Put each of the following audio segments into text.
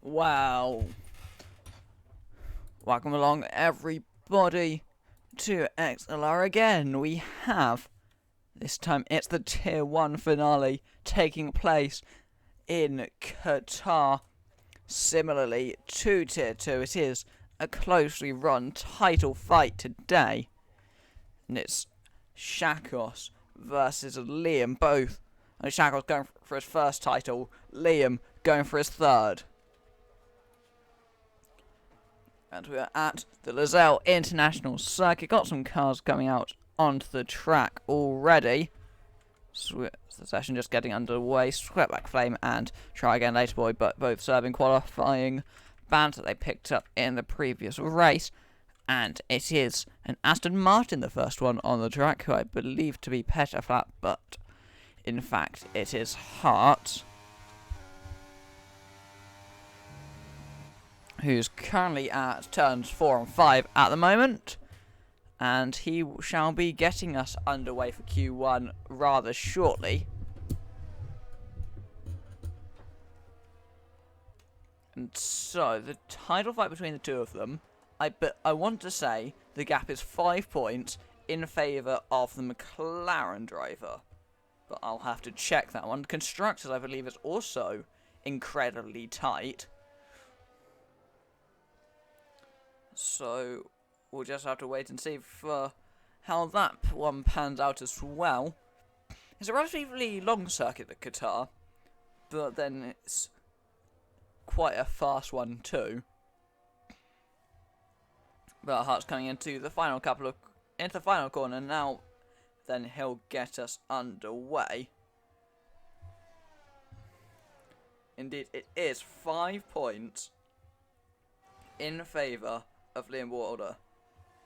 Wow. Welcome along, everybody, to XLR again. We have, this time it's the Tier 1 finale taking place in Qatar. Similarly to Tier 2, it is a closely run title fight today. And it's Shakos versus Liam, both. And Shakos going for his first title, Liam going for his third. And we are at the Lozel International Circuit. Got some cars coming out onto the track already. The session just getting underway. Swept back Flame and Try Again Later Boy, but both serving qualifying bands that they picked up in the previous race. And it is an Aston Martin, the first one on the track, who I believe to be Petaflat, but in fact it is Hart, who's currently at turns 4 and 5 at the moment, and he shall be getting us underway for Q1 rather shortly. And so, the title fight between the two of them, I want to say the gap is 5 points in favour of the McLaren driver, but I'll have to check that one. Constructors, I believe, is also incredibly tight. So, we'll just have to wait and see for how that one pans out as well. It's a relatively long circuit at Qatar, but then it's quite a fast one too. But Hart's coming into the final corner now. Then he'll get us underway. Indeed, it is 5 points in favour of Liam Walder,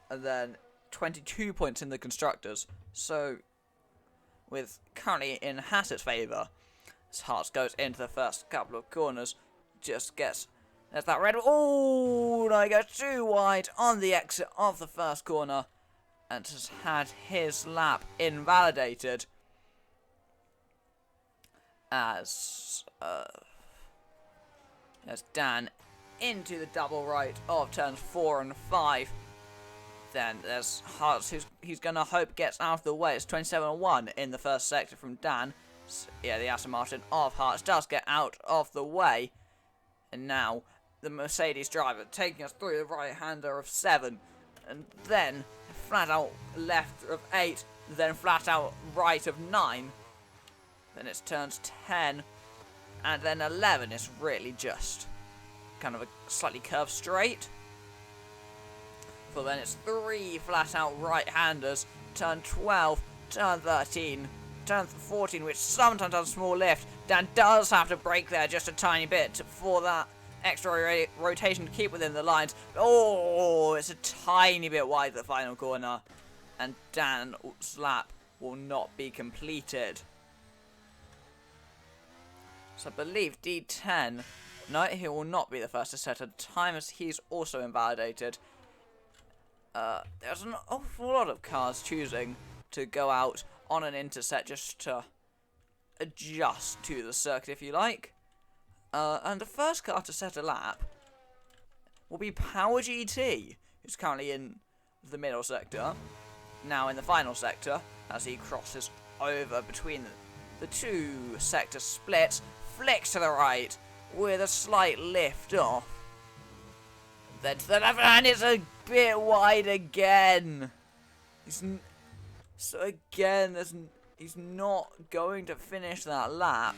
and then 22 points in the constructors. So, with currently in Hassett's favour, as Hart goes into the first couple of corners, just gets, there's that red, oh, no, he goes too wide on the exit of the first corner, and has had his lap invalidated, as Dan into the double right of turns 4 and 5. Then there's Hart, he's going to hope gets out of the way. It's 27-1 in the first sector from Dan. So, yeah, the Aston Martin of Hearts does get out of the way. And now the Mercedes driver taking us through the right-hander of 7. And then flat out left of 8. Then flat out right of 9. Then it's turns 10. And then 11 is really just kind of a slightly curved straight. But then it's 3 flat out right-handers. Turn 12, turn 13, turn 14, which sometimes has a small lift. Dan does have to brake there just a tiny bit for that extra rotation to keep within the lines. Oh, it's a tiny bit wide the final corner. And Dan's lap will not be completed. So I believe D10... No, he will not be the first to set a time, as he's also invalidated. There's an awful lot of cars choosing to go out on an intercept just to adjust to the circuit, if you like. And the first car to set a lap will be Power GT, who's currently in the middle sector. Now in the final sector, as he crosses over between the two sector splits, flicks to the right with a slight lift off. Then to the left, and it's a bit wide again. He's not going to finish that lap.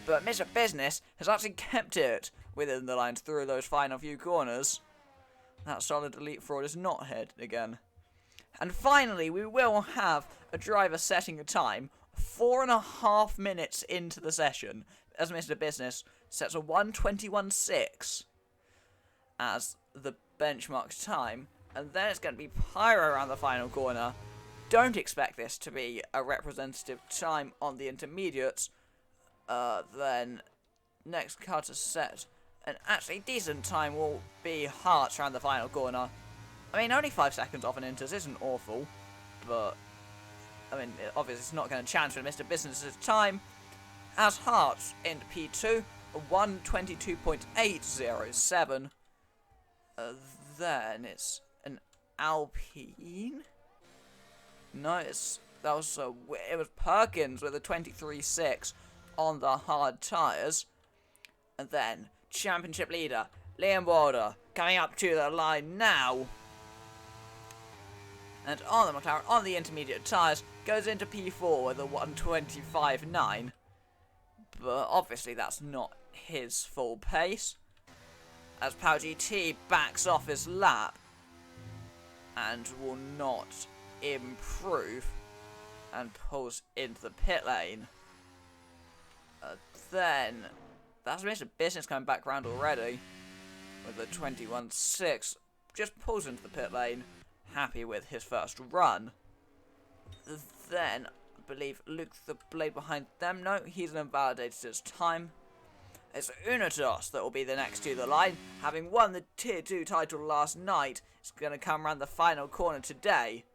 But Mr. Business has actually kept it within the lines through those final few corners. That solid elite fraud is not hit again. And finally, we will have a driver setting a time 4.5 minutes into the session, as Mr. Business sets a 1:21.6 as the benchmark time, and then it's going to be Pyro around the final corner. Don't expect this to be a representative time on the intermediates. Then next car to set an actually decent time will be Hearts around the final corner. I mean, only 5 seconds off an inters isn't awful, but I mean, obviously it's not going to challenge for Mr. Business's time, as Hearts into P2 1:22.807. Then it's an Alpine. No, it was Perkins with a 23.6 on the hard tyres. And then championship leader Liam Walder coming up to the line now. And on the McLaren, on the intermediate tyres, goes into P4 with a 1:25.9. But obviously that's not his full pace, as Power GT backs off his lap and will not improve and pulls into the pit lane. Then that's Mr. Business coming back round already with a 21.6, just pulls into the pit lane, happy with his first run. Then I believe Luke the Blade behind them. No, he's invalidated his time. It's Unitos that will be the next to the line. Having won the Tier 2 title last night, it's going to come around the final corner today.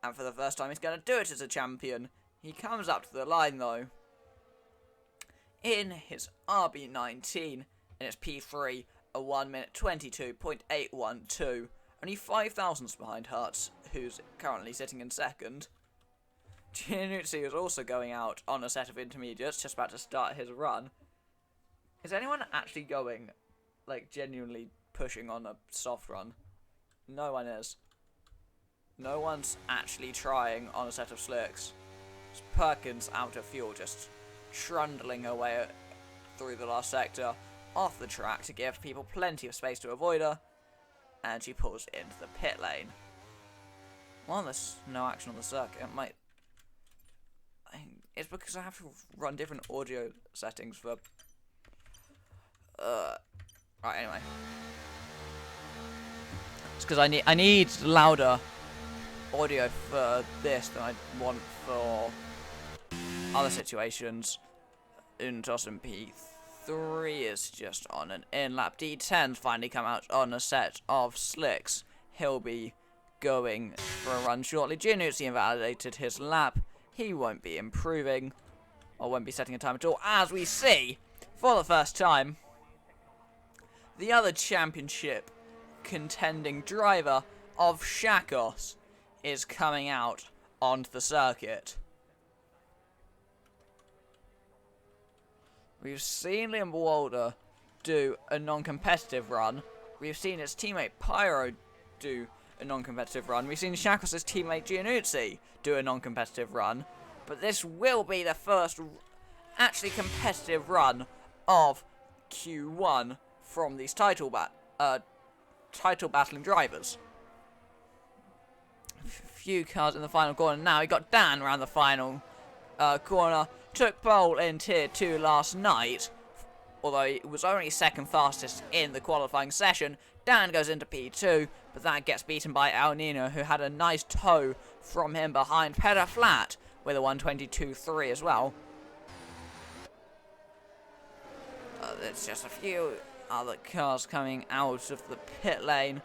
And for the first time, he's going to do it as a champion. He comes up to the line, though, in his RB19, and it's P3, a 1:22.812. Only 5 thousandths behind Hertz, who's currently sitting in second. Giannuzzi is also going out on a set of intermediates, just about to start his run. Is anyone actually going, like, genuinely pushing on a soft run? No one is. No one's actually trying on a set of slicks. It's Perkins out of fuel, just trundling away through the last sector, off the track to give people plenty of space to avoid her, and she pulls into the pit lane. Well, there's no action on the circuit. It's because I have to run different audio settings for... Right, anyway. It's because I need louder audio for this than I want for other situations. Unitos in P3 is just on an in-lap. D10's finally come out on a set of slicks. He'll be going for a run shortly. Giannuzzi invalidated his lap. He won't be improving, or won't be setting a time at all, as we see, for the first time, the other championship contending driver of Shakos is coming out onto the circuit. We've seen Liam Walder do a non-competitive run. We've seen his teammate Pyro do a non-competitive run. We've seen Shakos' teammate Giannuzzi do a non-competitive run. But this will be the first actually competitive run of Q1 from these title battling drivers. A few cars in the final corner now. We got Dan around the final corner. Took pole in Tier 2 last night, although he was only second fastest in the qualifying session. Dan goes into P2, but that gets beaten by El Nino, who had a nice tow from him behind Pedder Flat with a 1:22.3 as well. There's just a few other cars coming out of the pit lane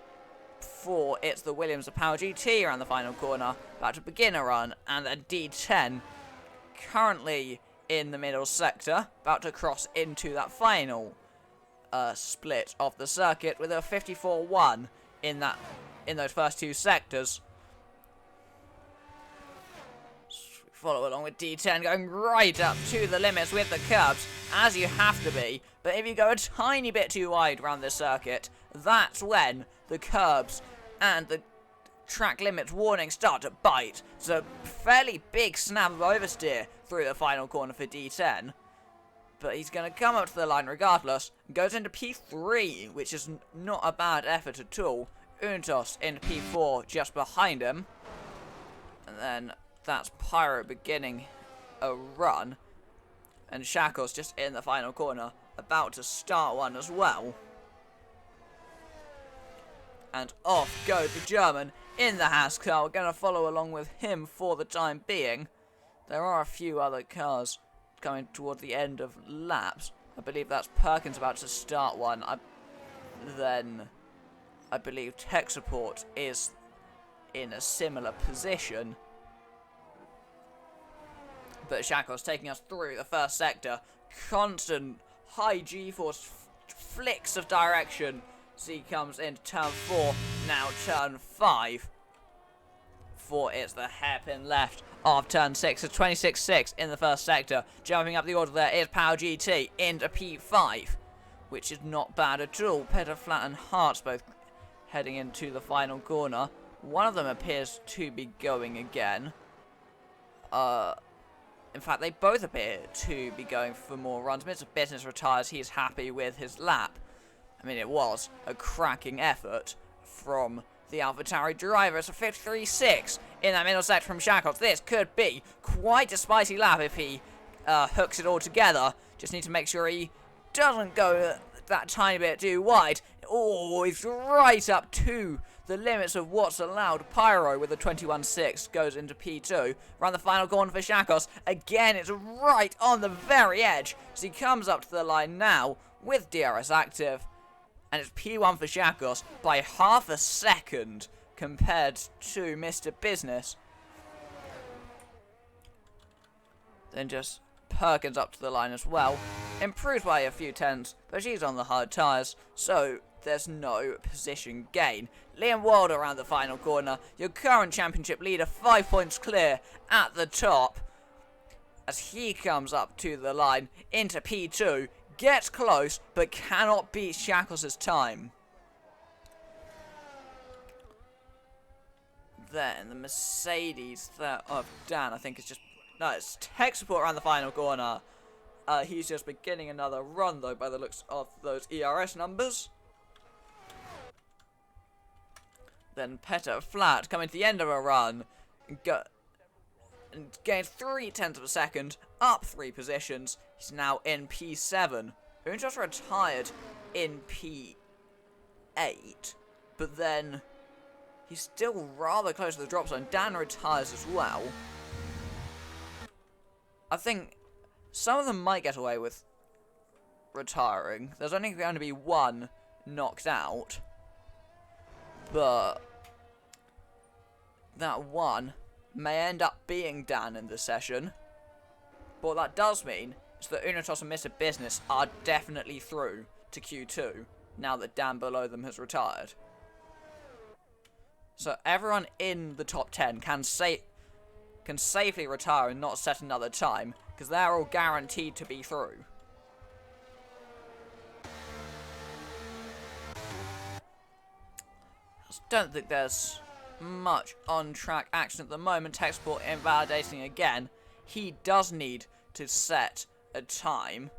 before it's the Williams of Power GT around the final corner, about to begin a run, and then D10 currently in the middle sector, about to cross into that final split of the circuit with a 54.1 in those first two sectors. Follow along with D10 going right up to the limits with the curbs, as you have to be. But if you go a tiny bit too wide around this circuit, that's when the curbs and the track limits warning start to bite. It's a fairly big snap of oversteer through the final corner for D10. But he's going to come up to the line regardless. Goes into P3, which is not a bad effort at all. Unitos in P4 just behind him. And then that's Pyro beginning a run. And Shakos just in the final corner, about to start one as well. And off goes the German in the Haas car. We're going to follow along with him for the time being. There are a few other cars coming toward the end of laps. I believe that's Perkins about to start one. Then I believe tech support is in a similar position. But Shakos taking us through the first sector constant high G-force flicks of direction as he comes into turn 4, now turn 5. For it's the hairpin left of turn 6, so 26.6 in the first sector. Jumping up the order there is Power GT into P5, which is not bad at all. Petter Flat and Hearts both heading into the final corner. One of them appears to be going again. In fact, they both appear to be going for more runs. Mr. Business retires. He's happy with his lap. I mean, it was a cracking effort from the AlphaTauri driver. It's a 53.6 in that middle sector from Shackles. This could be quite a spicy lap if he hooks it all together. Just need to make sure he doesn't go that tiny bit too wide. Oh, he's right up to the limits of what's allowed. Pyro with a 21.6 goes into P2. Around the final corner for Shackles. Again, it's right on the very edge. So he comes up to the line now with DRS active. And it's P1 for Shackles by half a second compared to Mr. Business. Then just Perkins up to the line as well. Improved by a few tenths, but she's on the hard tyres, so there's no position gain. Liam Wilder around the final corner. Your current championship leader, 5 points clear at the top. As he comes up to the line into P2. Gets close, but cannot beat Shackles' time. Then the Mercedes there of Dan, I think, is just... No, it's tech support around the final corner. He's just beginning another run, though, by the looks of those ERS numbers. Then Petter Flat coming to the end of a run. And gains 0.3 of a second, up 3 positions. He's now in P7. Who just retired in P8, but then he's still rather close to the drop zone. Dan retires as well. I think some of them might get away with retiring. There's only going to be one knocked out, but that one may end up being Dan in this session. But what that does mean is that Unitos and Mr. Business are definitely through to Q2 now that Dan below them has retired. So everyone in the top 10 can safely retire and not set another time, because they're all guaranteed to be through. I just don't think there's much on-track action at the moment. Tech support invalidating again. He does need to set a time.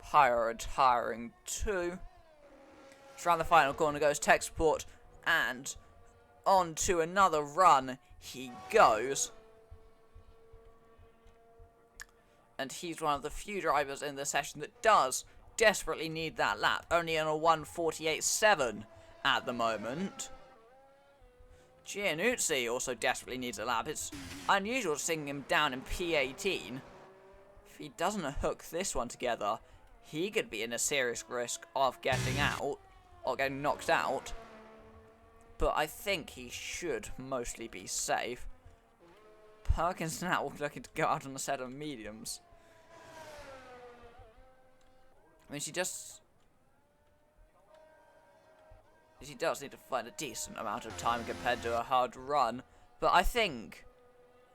Pyro retiring too. Around the final corner goes tech support, and on to another run he goes. And he's one of the few drivers in the session that does desperately need that lap. Only on a 1:48.7 at the moment. Giannuzzi also desperately needs a lap. It's unusual seeing him down in P18. If he doesn't hook this one together, he could be in a serious risk of getting out, or getting knocked out. But I think he should mostly be safe. Perkins now looking to go out on a set of mediums. I mean, she does need to find a decent amount of time compared to a hard run, but I think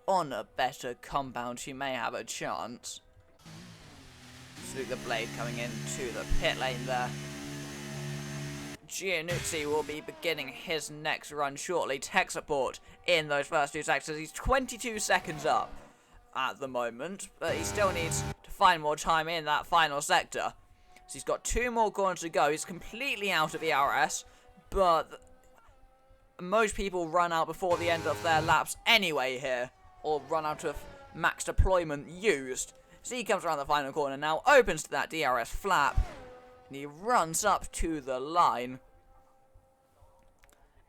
on a better compound she may have a chance. Luke the Blade coming into the pit lane there. Giannuzzi will be beginning his next run shortly. Tech support in those first two sectors. He's 22 seconds up at the moment, but he still needs to find more time in that final sector. So he's got 2 more corners to go. He's completely out of ERS, but most people run out before the end of their laps anyway here, or run out of max deployment used. So he comes around the final corner now, opens to that DRS flap, and he runs up to the line.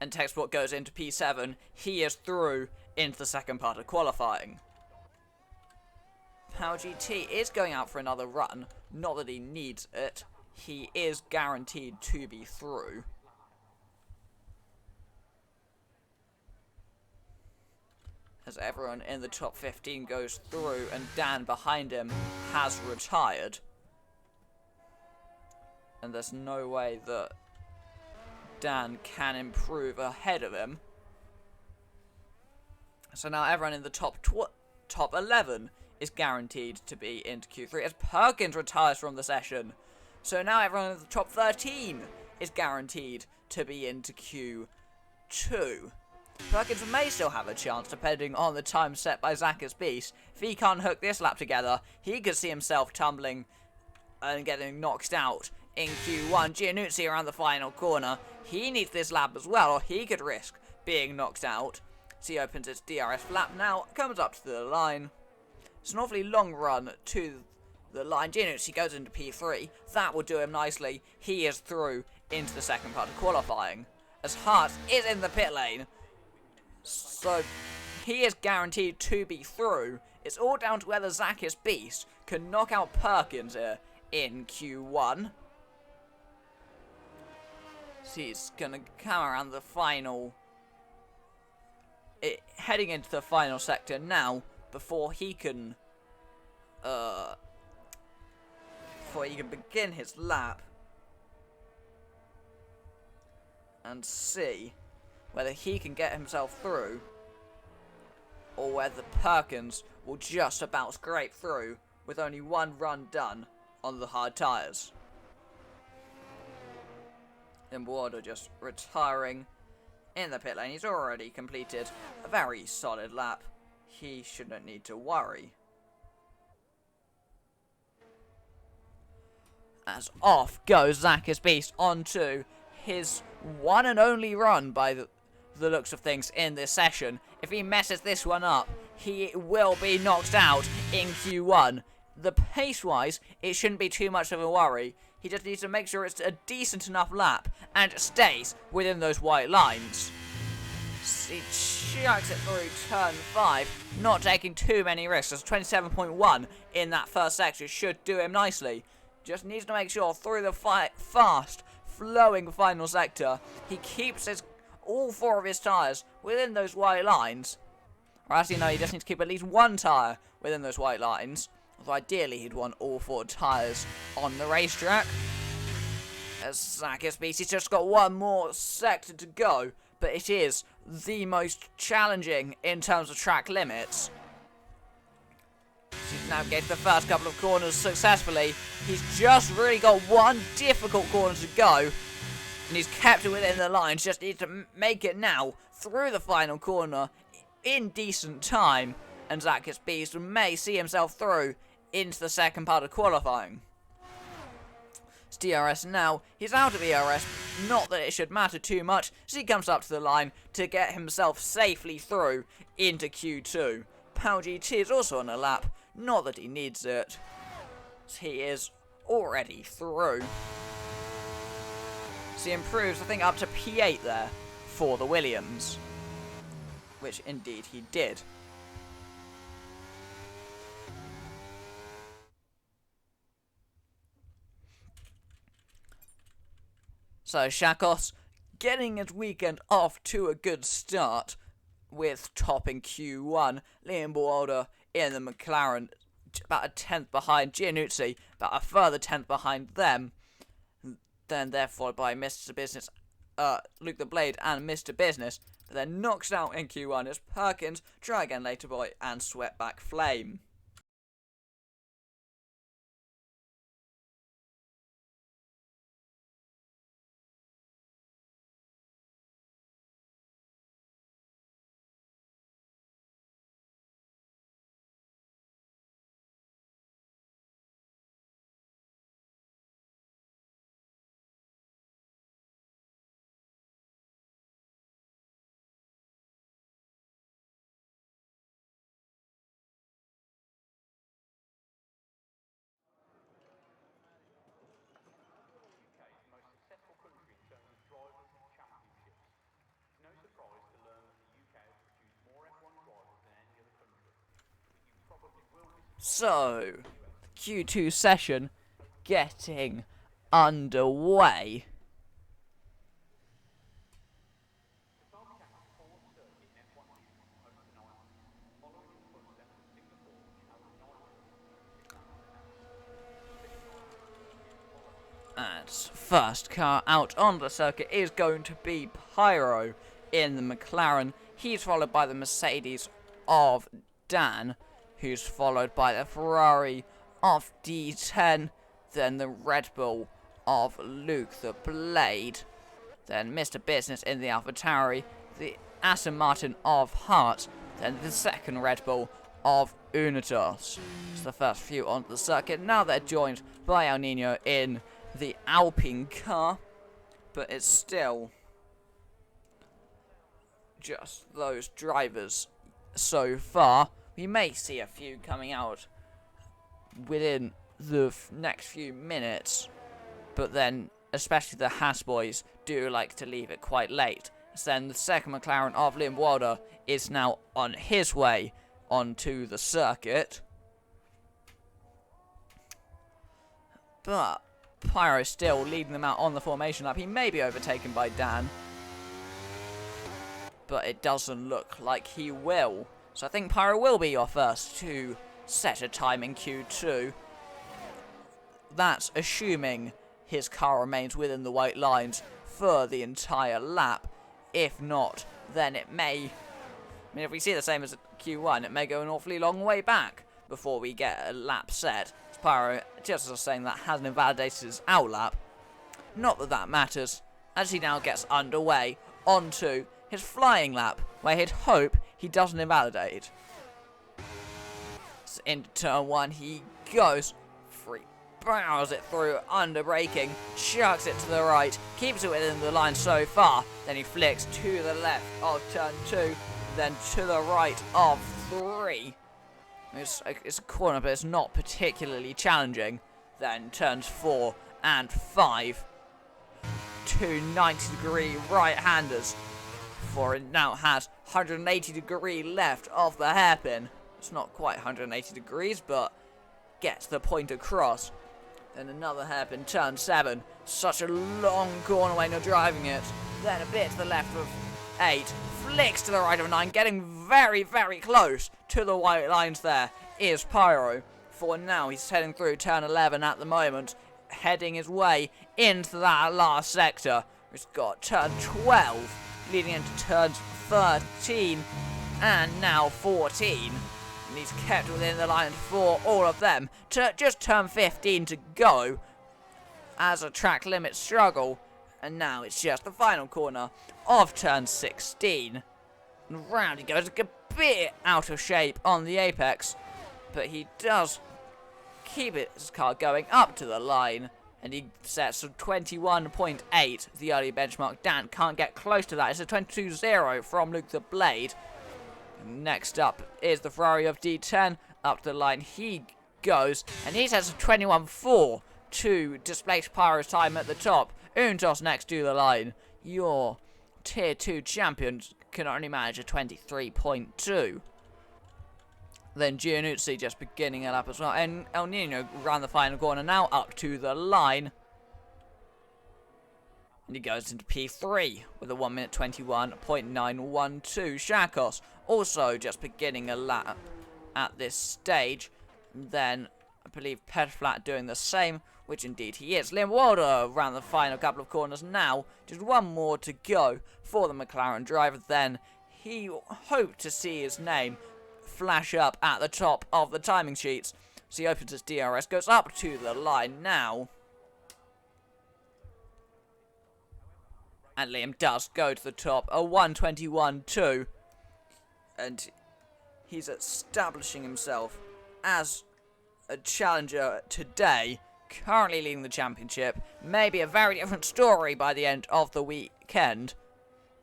And tech support goes into P7. He is through into the second part of qualifying. Power GT is going out for another run. Not that he needs it. He is guaranteed to be through. as everyone in the top 15 goes through and Dan behind him has retired. And there's no way that Dan can improve ahead of him. So now everyone in the top 11 is guaranteed to be into Q3 as Perkins retires from the session. So now everyone in the top 13 is guaranteed to be into Q2. Perkins may still have a chance depending on the time set by Zach's Beast. If he can't hook this lap together, he could see himself tumbling and getting knocked out in Q1. Giannuzzi around the final corner. He needs this lap as well, or he could risk being knocked out. So he opens his DRS flap now, comes up to the line. It's an awfully long run to the line. Giannuzzi goes into P3. That will do him nicely. He is through into the second part of qualifying. As Hart is in the pit lane. So he is guaranteed to be through. It's all down to whether Zach's Beast can knock out Perkins here in Q1. So he's going to come around the final... heading into the final sector now before he can... before he can begin his lap. And see whether he can get himself through, or whether Perkins will just about scrape through with only one run done on the hard tyres. And Warder just retiring in the pit lane. He's already completed a very solid lap. He shouldn't need to worry. As off goes Zach's Beast onto his one and only run by the looks of things in this session. If he messes this one up, he will be knocked out in Q1. The pace-wise, it shouldn't be too much of a worry. He just needs to make sure it's a decent enough lap and it stays within those white lines. He chucks it through turn 5, not taking too many risks. There's 27.1 in that first sector, should do him nicely. Just needs to make sure through the fast flowing final sector, he keeps all 4 of his tyres within those white lines. Or actually, no, he just needs to keep at least one tyre within those white lines. Although ideally, he'd want all 4 tyres on the racetrack. As Zach's Beast, he's just got one more sector to go, but it is the most challenging in terms of track limits. He's navigated the first couple of corners successfully. He's just really got one difficult corner to go, and he's kept it within the lines. Just needs to make it now through the final corner in decent time, and Zach's Beast may see himself through into the second part of qualifying. It's DRS now. He's out of ERS. Not that it should matter too much, as he comes up to the line to get himself safely through into Q2. Pal GT is also on a lap. Not that he needs it. He is already through. So he improves, I think, up to P8 there for the Williams. Which indeed he did. So Shakos getting his weekend off to a good start with topping Q1. Liam Boalder in the McLaren about a 10th behind Giannuzzi, about a further 10th behind them. Then they're followed by Mr. Business, Luke the Blade and Mr. Business. But then knocks out in Q1 as Perkins, Try Again Later Boy and Sweatback Flame. So, Q2 session getting underway. And first car out on the circuit is going to be Pyro in the McLaren. He's followed by the Mercedes of Dan, who's followed by the Ferrari of D10, then the Red Bull of Luke the Blade, then Mr. Business in the AlphaTauri, the Aston Martin of Hart, then the second Red Bull of Unitas. It's the first few on the circuit. Now they're joined by El Nino in the Alpine car, but it's still just those drivers so far. We may see a few coming out within the next few minutes, but then especially the Haas boys do like to leave it quite late. So then the second McLaren of Liam Wilder is now on his way onto the circuit, but Pyro still leading them out on the formation lap. He may be overtaken by Dan, but it doesn't look like he will. So I think Pyro will be your first to set a time in Q2. That's assuming his car remains within the white lines for the entire lap. If not, then it may... I mean, if we see the same as Q1, it may go an awfully long way back before we get a lap set. Pyro, just as I was saying, that hasn't invalidated his out lap. Not that that matters, as he now gets underway onto his flying lap, where he'd hope he doesn't invalidate. So into turn 1 he goes, free bows it through under braking, chucks it to the right, keeps it within the line so far, then he flicks to the left of turn 2, then to the right of 3. It's a corner, but it's not particularly challenging. Then turns 4 and 5. Two 90-degree right-handers. For it now has 180-degree left of the hairpin. It's not quite 180 degrees, but gets the point across. Then another hairpin, turn 7. Such a long corner when you're driving it. Then a bit to the left of 8. Flicks to the right of 9, getting very, very close to the white lines. There is Pyro. For now, he's heading through turn 11 at the moment, heading his way into that last sector. He's got turn 12, leading into turns 13 and now 14. And he's kept within the line for all of them. To just turn 15 to go as a track limit struggle. And now it's just the final corner of turn 16. And round he goes, a bit out of shape on the apex, but he does keep his car going up to the line, and he sets a 21.8, the early benchmark. Dan can't get close to that. It's a 22.0 from Luke the Blade. Next up is the Ferrari of D10. Up to the line he goes, and he sets a 21.4 to displace Pyro's time at the top. Untos next to the line. Your Tier 2 champions can only manage a 23.2. Then Giannuzzi just beginning it up as well. And El Nino ran the final corner now up to the line. And he goes into P3 with a 1 minute 21.912. Shakos also just beginning a lap at this stage. And then I believe Petflat doing the same, which indeed he is. Liam Wilder ran the final couple of corners now. Just one more to go for the McLaren driver. Then he hoped to see his name flash up at the top of the timing sheets. So he opens his DRS, goes up to the line now. And Liam does go to the top, a 121.2. And he's establishing himself as a challenger today. Currently leading the championship. Maybe a very different story by the end of the weekend,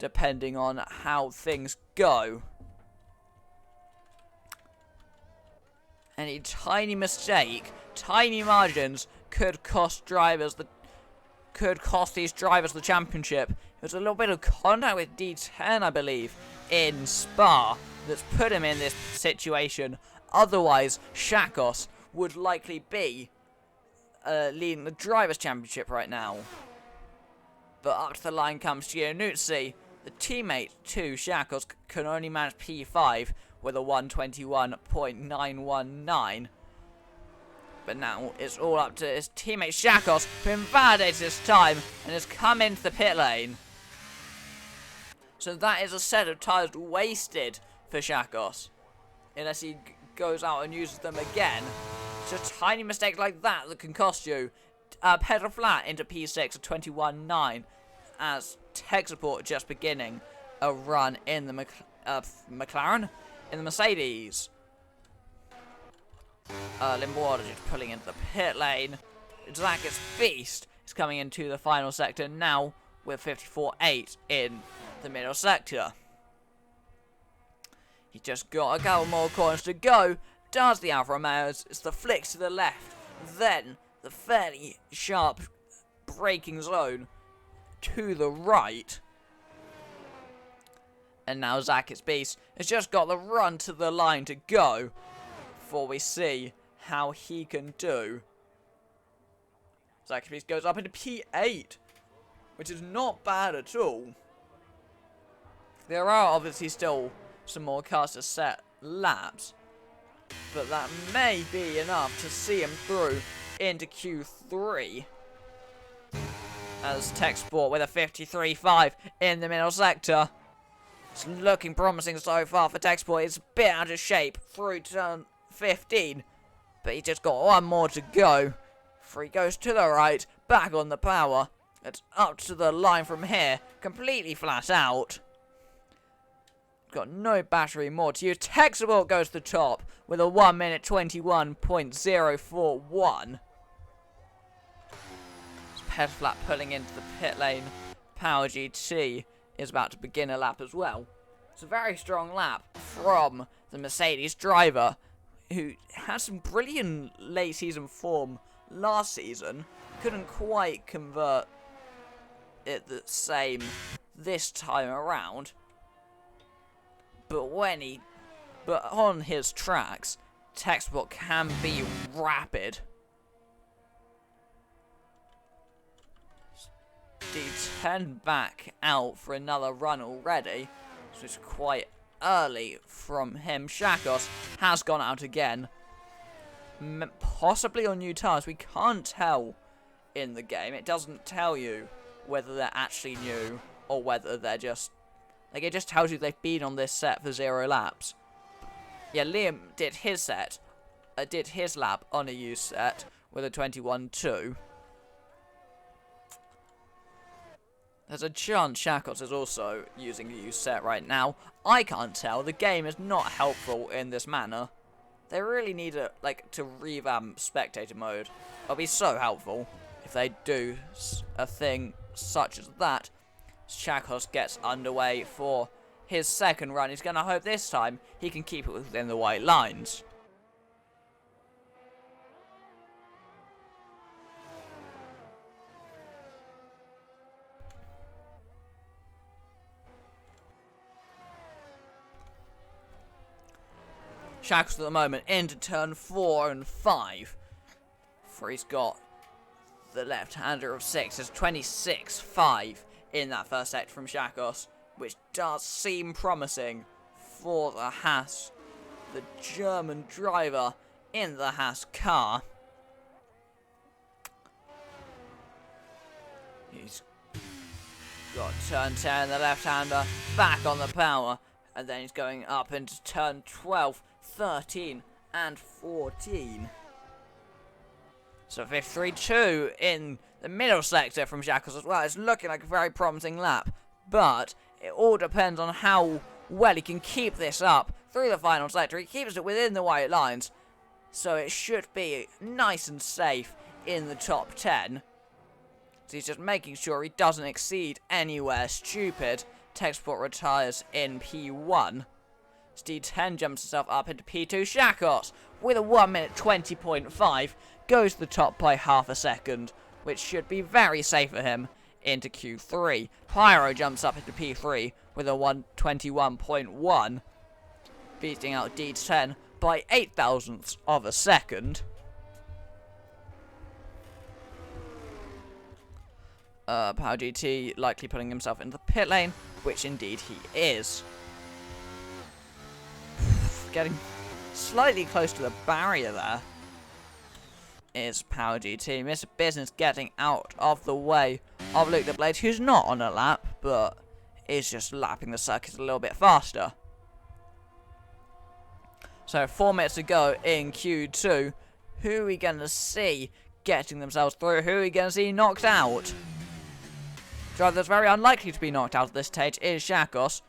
depending on how things go. Any tiny mistake, tiny margins could cost these drivers the championship. It was a little bit of contact with D10, I believe, in Spa that's put him in this situation. Otherwise, Shakos would likely be leading the Drivers' Championship right now. But up to the line comes Giannuzzi. The teammate to Shakos can only manage P5 with a 121.919. But now it's all up to his teammate Shakos, who invalidates his time and has come into the pit lane. So that is a set of tyres wasted for Shakos. Unless he goes out and uses them again. It's a tiny mistake like that that can cost you. Pedal flat into P6 at 21.9 as tech support just beginning a run in the McLaren, in the Mercedes. Limborda just pulling into the pit lane. Zakis Beast is coming into the final sector now with 54.8 in the middle sector. He's just got a couple more corners to go. Does the Alfa Romeos. It's the flicks to the left. Then the fairly sharp braking zone to the right. And now Zakis Beast has just got the run to the line to go before we see how he can do. Zakis Beast goes up into P8, which is not bad at all. There are obviously still some more cars to set laps, but that may be enough to see him through into Q3. As Tech Sport with a 53.5 in the middle sector. It's looking promising so far for Tech Sport. It's a bit out of shape through turn 15, but he's just got one more to go. Before he goes to the right, back on the power. It's up to the line from here, completely flat out. Got no battery more to use. Tech Support goes to the top with a 1 minute 21.041. Pedal flat pulling into the pit lane. Power GT is about to begin a lap as well. It's a very strong lap from the Mercedes driver, who had some brilliant late season form last season. Couldn't quite convert it the same this time around. But on his tracks, Tech Sport can be rapid. D10 back out for another run already, which is quite early from him. Shakos has gone out again, possibly on new tyres. We can't tell in the game. It doesn't tell you whether they're actually new or whether they're just... Like, it just tells you they've been on this set for 0 laps. Yeah, Liam did his lap on a used set with a 21.2. There's a chance Shakos is also using a used set right now. I can't tell. The game is not helpful in this manner. They really need to revamp spectator mode. It'll be so helpful if they do a thing such as that. Shakos gets underway for his second run. He's going to hope this time he can keep it within the white lines. Shakos at the moment into turn 4 and 5. For he's got the left-hander of 6. There's 26.5 in that first sector from Shakos, which does seem promising for the Haas, the German driver in the Haas car. He's got turn 10, the left-hander, back on the power, and then he's going up into turn 12, 13, and 14. So 53.2 in the middle sector from Shakos as well. It's looking like a very promising lap, but it all depends on how well he can keep this up through the final sector. He keeps it within the white lines, so it should be nice and safe in the top 10. So he's just making sure he doesn't exceed anywhere stupid. Tech Support retires in P1. D10 jumps himself up into P2. Shakos, with a 1 minute 20.5, goes to the top by half a second, which should be very safe for him into Q3. Pyro jumps up into P3 with a 121.1, beating out D10 by 8 thousandths of a second. Power GT likely putting himself into the pit lane, which indeed he is. Getting slightly close to the barrier there. is Power GT. Mr. Business getting out of the way of Luke the Blade, who's not on a lap, but is just lapping the circuit a little bit faster. So 4 minutes to go in Q2. Who are we going to see getting themselves through? Who are we going to see knocked out? Driver that's very unlikely to be knocked out at this stage is Shakos.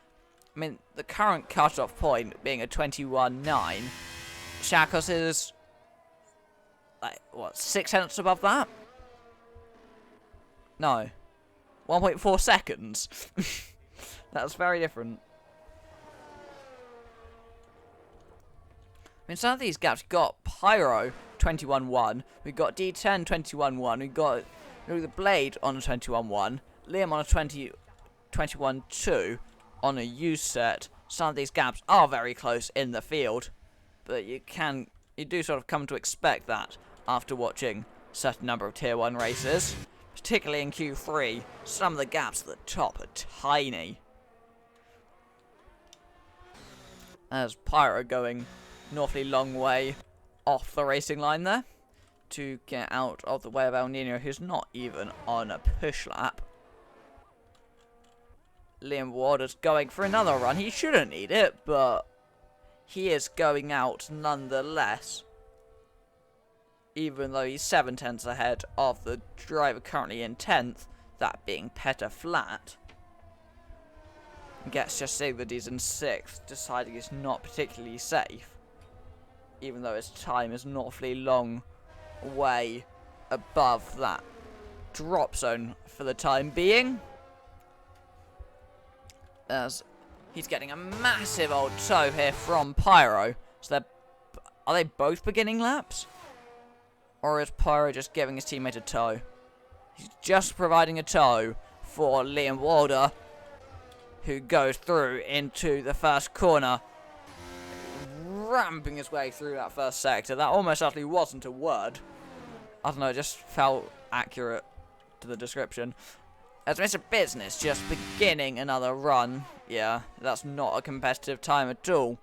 I mean, the current cut-off point being a 21.9. Shakos is, like, what, 6 tenths above that? No. 1.4 seconds. That's very different. I mean, some of these gaps, we've got Pyro 21.1, we've got D10 21.1, we've got the Blade on a 21.1, Liam on a 21.2 on a U set. Some of these gaps are very close in the field, but you do sort of come to expect that after watching a certain number of Tier 1 races. Particularly in Q3, some of the gaps at the top are tiny. As Pyro going an awfully long way off the racing line there to get out of the way of El Nino, who's not even on a push lap. Liam Ward's going for another run. He shouldn't need it, but he is going out nonetheless, even though he's 7 tenths ahead of the driver currently in 10th, that being Petter Flat. Gets just say that he's in 6th, deciding it's not particularly safe, even though his time is an awfully long way above that drop zone for the time being. As he's getting a massive old tow here from Pyro. So are they both beginning laps? Or is Pyro just giving his teammate a tow? He's just providing a tow for Liam Walder, who goes through into the first corner, ramping his way through that first sector. That almost actually wasn't a word. I don't know, it just felt accurate to the description. As Mr. Business just beginning another run. Yeah, that's not a competitive time at all.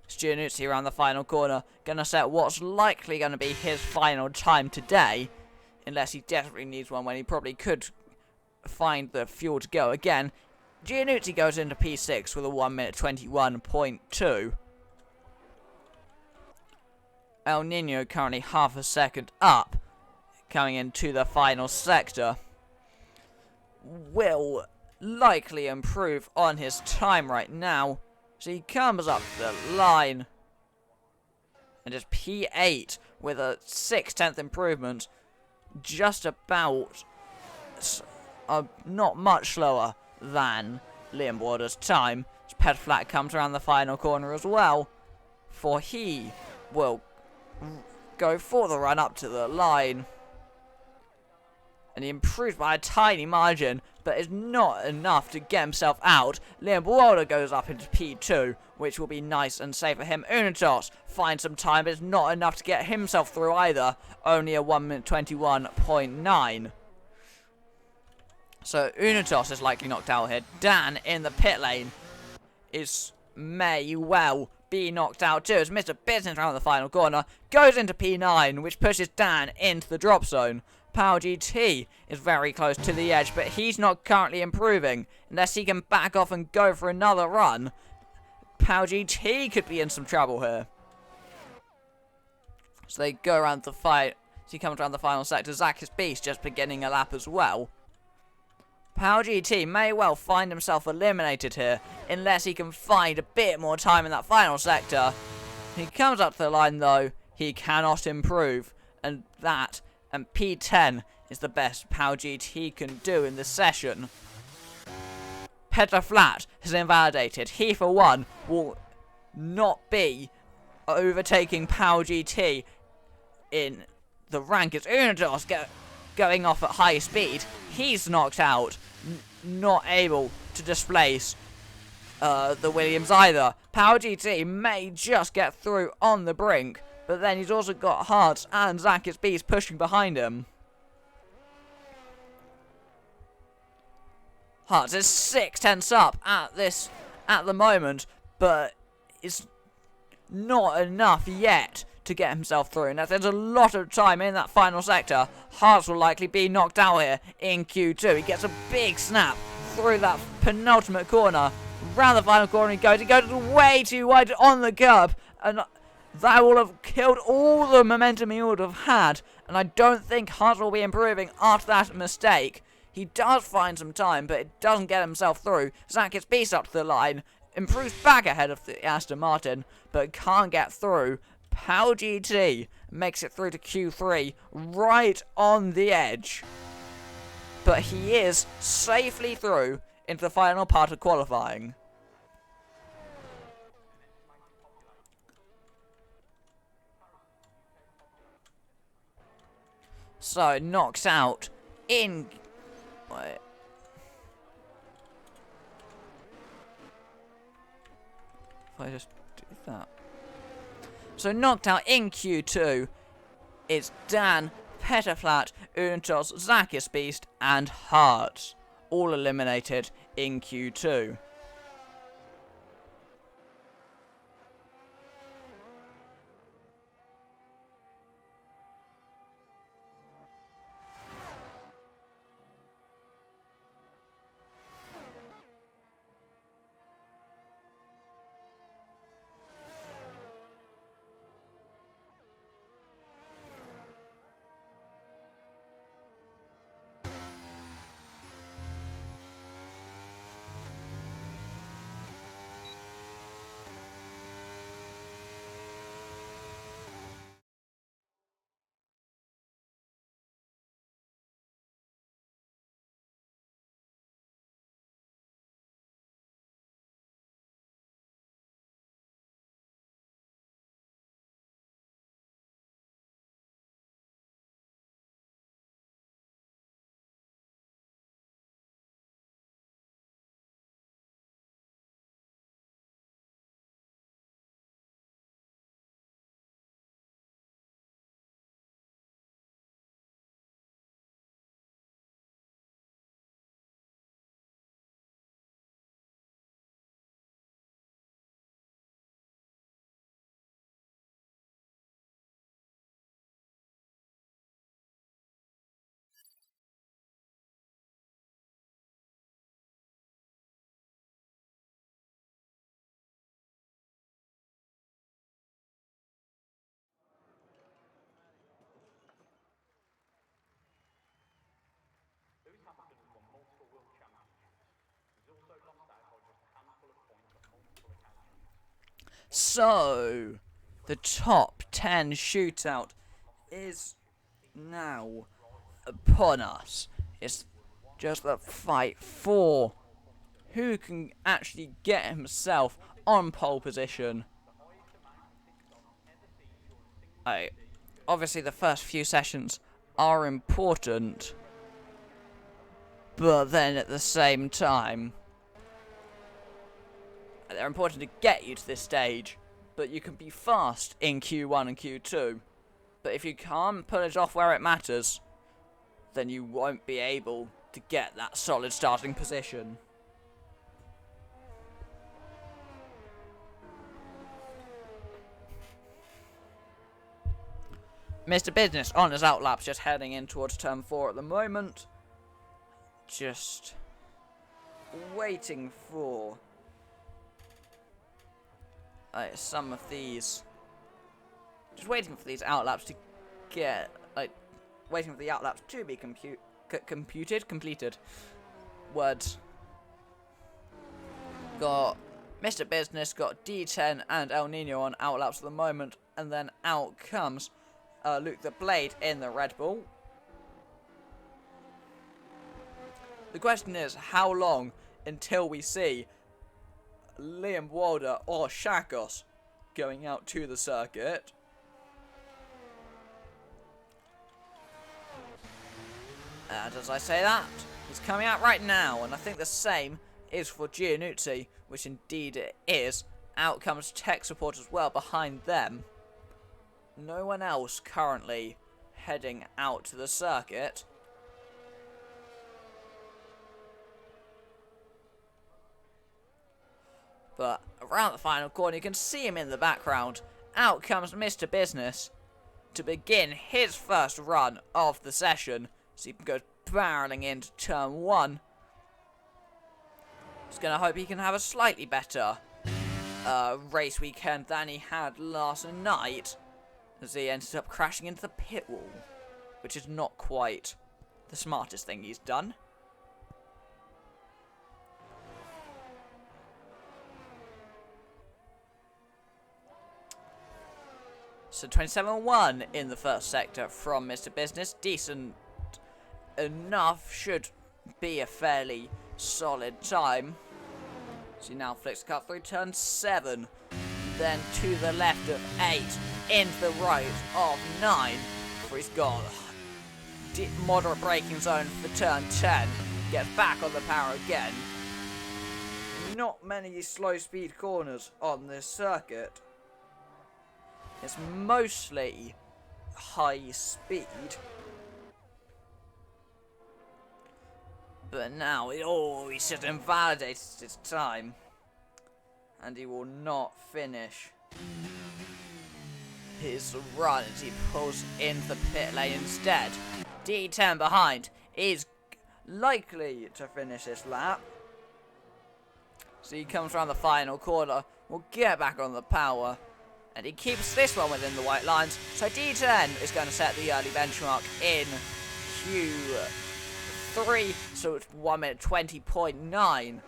Giannuzzi around the final corner, gonna set what's likely gonna be his final time today, unless he desperately needs one when he probably could find the fuel to go again. Giannuzzi goes into P6 with a 1 minute 21.2. El Nino currently half a second up, coming into the final sector. Will likely improve on his time right now. So he comes up the line and is P8 with a 6/10 improvement, just about not much slower than Liam Warder's time. As Pet Flat comes around the final corner as well, for he will go for the run up to the line. And he improves by a tiny margin, but is not enough to get himself out. Liam Walder goes up into P2, which will be nice and safe for him. Unitos finds some time, but it's not enough to get himself through either. Only a 1 minute 21.9. So Unitos is likely knocked out here. Dan in the pit lane may well be knocked out too, as Mr. Business around the final corner goes into P9, which pushes Dan into the drop zone. Power GT is very close to the edge, but he's not currently improving. Unless he can back off and go for another run, Power GT could be in some trouble here. So they go around the fight. So he comes around the final sector. Zach's Beast just beginning a lap as well. Power GT may well find himself eliminated here, unless he can find a bit more time in that final sector. He comes up to the line though, he cannot improve, and P10 is the best Power GT can do in this session. Petter Flat has invalidated. He, for one, will not be overtaking Power GT in the rank as Unidos going off at high speed. He's knocked out, not able to displace the Williams either. Power GT may just get through on the brink, but then he's also got Hearts and Zach's Beast pushing behind him. Hearts is 6/10 up at the moment, but it's not enough yet to get himself through. And as there's a lot of time in that final sector, Haas will likely be knocked out here in Q2. He gets a big snap through that penultimate corner. Round the final corner he goes way too wide on the curb, and that will have killed all the momentum he would have had, and I don't think Haas will be improving after that mistake. He does find some time, but it doesn't get himself through. Zach gets beast up to the line, improves back ahead of the Aston Martin, but can't get through. Pal GT makes it through to Q3, right on the edge. But he is safely through into the final part of qualifying. So, knocks out in... Wait. If I just do that. So, knocked out in Q2 is Dan, Petterflat, Untos, Zakis Beast, and Hart. All eliminated in Q2. So, the top 10 shootout is now upon us. It's just the fight for who can actually get himself on pole position. Obviously, the first few sessions are important, but then at the same time, they're important to get you to this stage, but you can be fast in Q1 and Q2. But if you can't pull it off where it matters, then you won't be able to get that solid starting position. Mr. Business on his outlaps, just heading in towards turn 4 at the moment. Just waiting for some of these, just waiting for these outlaps to get, waiting for the outlaps to be completed. Words. Got Mr. Business, got D10 and El Nino on outlaps at the moment, and then out comes Luke the Blade in the Red Bull. The question is, how long until we see Liam Walder or Shakos going out to the circuit? And as I say that, he's coming out right now, and I think the same is for Giannuzzi, which indeed it is. Out comes tech support as well behind them. No one else currently heading out to the circuit. But around the final corner, you can see him in the background. out comes Mr. Business to begin his first run of the session. So he goes barreling into turn 1. He's going to hope he can have a slightly better race weekend than he had last night, as he ended up crashing into the pit wall, which is not quite the smartest thing he's done. So 27.1 in the first sector from Mr. Business. Decent enough, should be a fairly solid time. So he now flicks the car through turn 7, then to the left of 8, into the right of 9, where he's got moderate braking zone for turn 10, gets back on the power again. Not many slow speed corners on this circuit. It's mostly high speed. But now, he's just invalidated his time. And he will not finish his run as he pulls into the pit lane instead. D10 behind is likely to finish this lap. So he comes around the final corner, will get back on the power, and he keeps this one within the white lines. So D10 is going to set the early benchmark in Q3, so it's 1 minute 20.9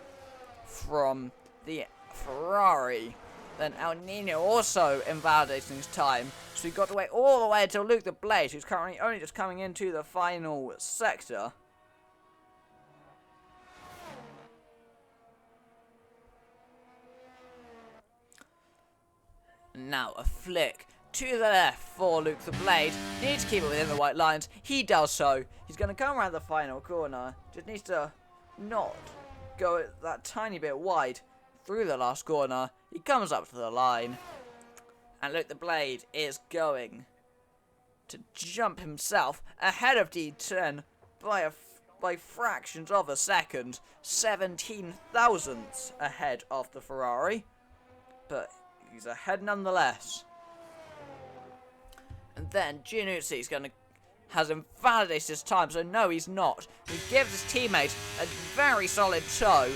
from the Ferrari. Then El Nino also invalidating his time, so he got to wait all the way until Luke the Blaze, who's currently only just coming into the final sector. Now a flick to the left for Luke the Blade. Needs to keep it within the white lines. He does so. He's going to come around the final corner. Just needs to not go that tiny bit wide through the last corner. He comes up to the line. And Luke the Blade is going to jump himself ahead of D10 by fractions of a second. 17 thousandths ahead of the Ferrari. But he's ahead nonetheless. And then Giannuzzi's has invalidated his time, so no, he's not. He gives his teammate a very solid tow.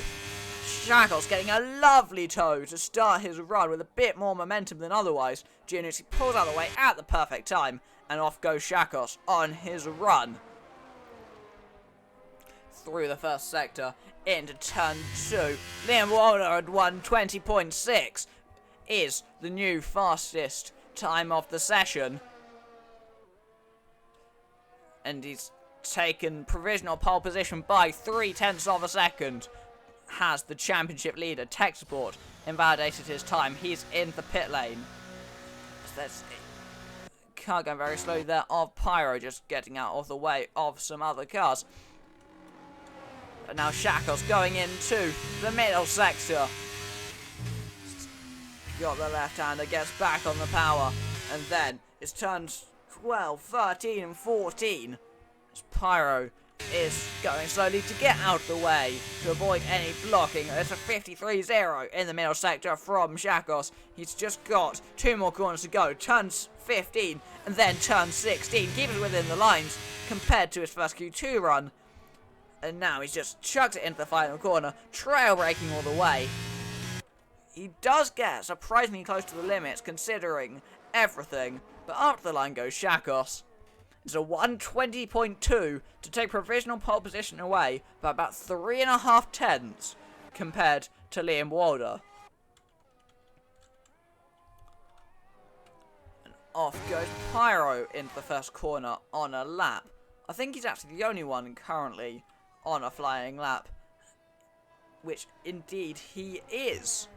Shackles getting a lovely tow to start his run with a bit more momentum than otherwise. Giannuzzi pulls out of the way at the perfect time, and off goes Shackles on his run through the first sector into turn 2. Liam Walder at 1:20.6 is the new fastest time of the session. And he's taken provisional pole position by 0.3 of a second. Has the championship leader, Tech Support, invalidated his time. He's in the pit lane. That's car going very slowly there of Pyro, just getting out of the way of some other cars. But now Shackles going into the middle sector. Got the left-hander, gets back on the power, and then it's turns 12, 13, and 14. As Pyro is going slowly to get out of the way to avoid any blocking. It's a 53-0 in the middle sector from Shackles. He's just got 2 more corners to go. Turns 15 and then turn 16. Keeps it within the lines compared to his first Q2 run. And now he's just chucked it into the final corner, trail braking all the way. He does get surprisingly close to the limits considering everything, but up the line goes Shackles. It's a 1:20.2 to take provisional pole position away by about 3.5 tenths compared to Liam Walder. And off goes Pyro into the first corner on a lap. I think he's actually the only one currently on a flying lap, which indeed he is.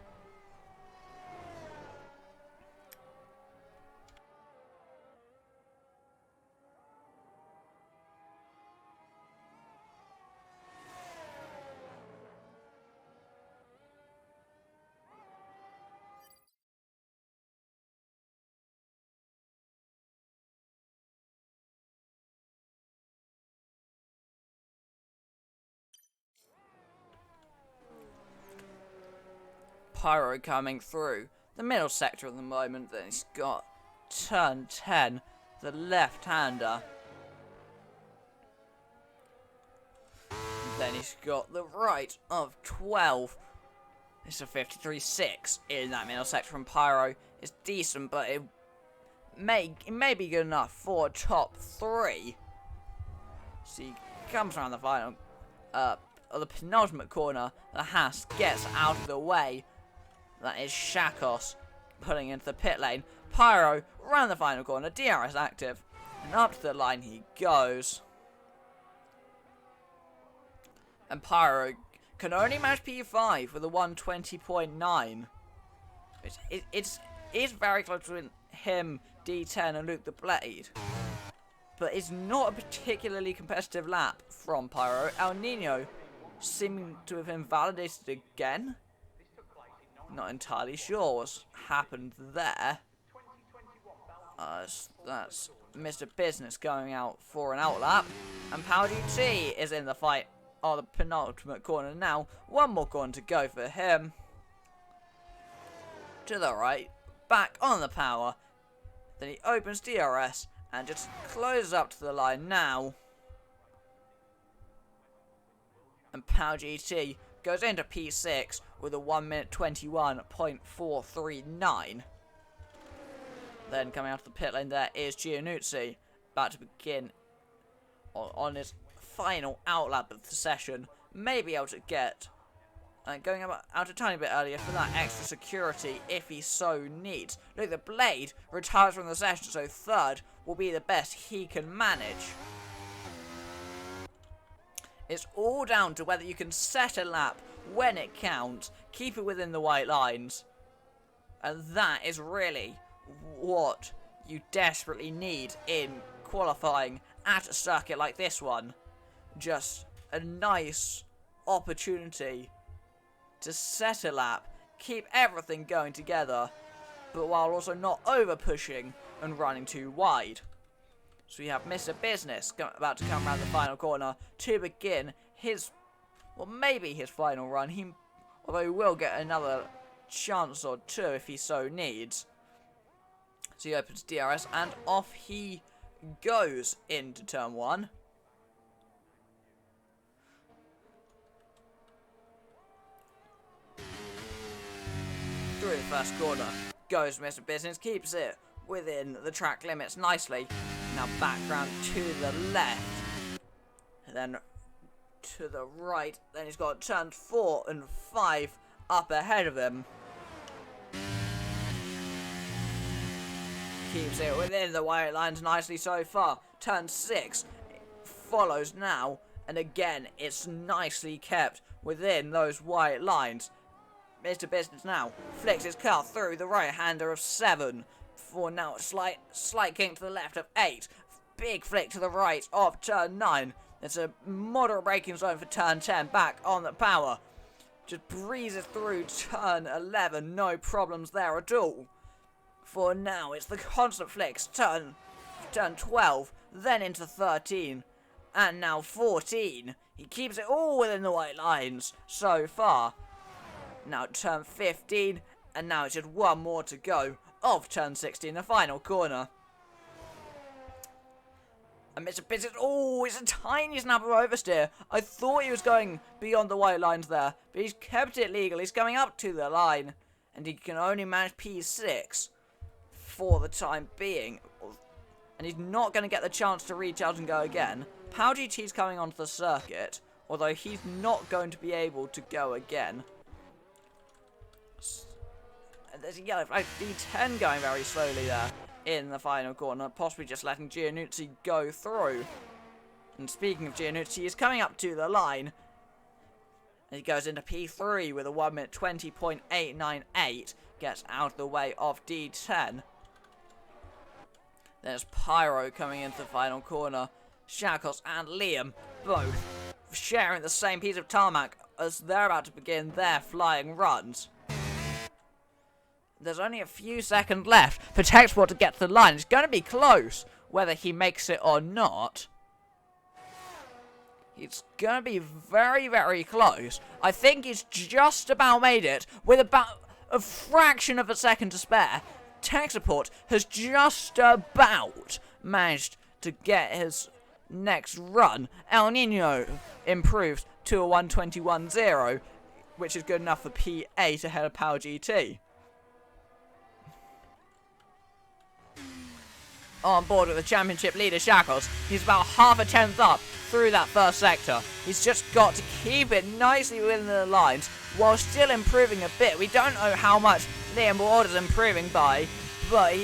Pyro coming through the middle sector at the moment. Then he's got turn 10, the left-hander. Then he's got the right of 12. It's a 53.6 in that middle sector from Pyro. It's decent, but it may be good enough for top 3. So he comes around the final, the penultimate corner. The Haas gets out of the way. That is Shakos putting into the pit lane. Pyro around the final corner. DRS active, and up to the line he goes. And Pyro can only match P5 with a 120.9. It's very close between him, D10, and Luke the Blade. But it's not a particularly competitive lap from Pyro. El Nino seeming to have invalidated again. Not entirely sure what's happened there. That's Mr. Business going out for an outlap. And Power GT is in the fight on the penultimate corner now. One more corner to go for him. To the right. Back on the power. Then he opens DRS and just closes up to the line now. And Power GT goes into P6 with a 1 minute 21.439. Then coming out of the pit lane there is Giannuzzi, about to begin on his final outlap of the session. May be able to get going out a tiny bit earlier for that extra security if he so needs. Look, the Blade retires from the session, so third will be the best he can manage. It's all down to whether you can set a lap when it counts, keep it within the white lines, and that is really what you desperately need in qualifying at a circuit like this one. Just a nice opportunity to set a lap, keep everything going together, but while also not over pushing and running too wide. So we have Mr. Business about to come around the final corner to begin his, well, maybe his final run. Although he will get another chance or two if he so needs. So he opens DRS and off he goes into turn 1. Through the first corner goes Mr. Business, keeps it within the track limits nicely. Now back round to the left, and then to the right. Then he's got turns 4 and 5 up ahead of him. Keeps it within the white lines nicely so far. Turn 6 follows now, and again it's nicely kept within those white lines. Mr. Business now flicks his car through the right-hander of 7. For now, slight kink to the left of 8. Big flick to the right of turn 9. It's a moderate braking zone for turn 10. Back on the power. Just breezes through turn 11. No problems there at all. For now, it's the constant flicks. Turn 12. Then into 13. And now 14. He keeps it all within the white lines so far. Now turn 15. And now it's just one more to go of turn 16, the final corner. And Mr. Business, oh, it's a tiny snap of oversteer. I thought he was going beyond the white lines there, but he's kept it legal. He's coming up to the line, and he can only manage P6 for the time being. And he's not going to get the chance to reach out and go again. Power GT's coming onto the circuit, although he's not going to be able to go again. There's a yellow flag, D10 going very slowly there in the final corner, possibly just letting Giannuzzi go through. And speaking of Giannuzzi, he's coming up to the line. And he goes into P3 with a 1 minute 20.898, gets out of the way of D10. There's Pyro coming into the final corner. Shakos and Liam both sharing the same piece of tarmac as they're about to begin their flying runs. There's only a few seconds left for Texport to get to the line. It's going to be close, whether he makes it or not. It's going to be very, very close. I think he's just about made it with about a fraction of a second to spare, tech support has just about managed to get his next run. El Nino improves to a 1:21.0, which is good enough for P8 ahead of Power GT. On board with the championship leader Shackles, he's about half a tenth up through that first sector. He's just got to keep it nicely within the lines while still improving a bit. We don't know how much Liam Border's improving by, but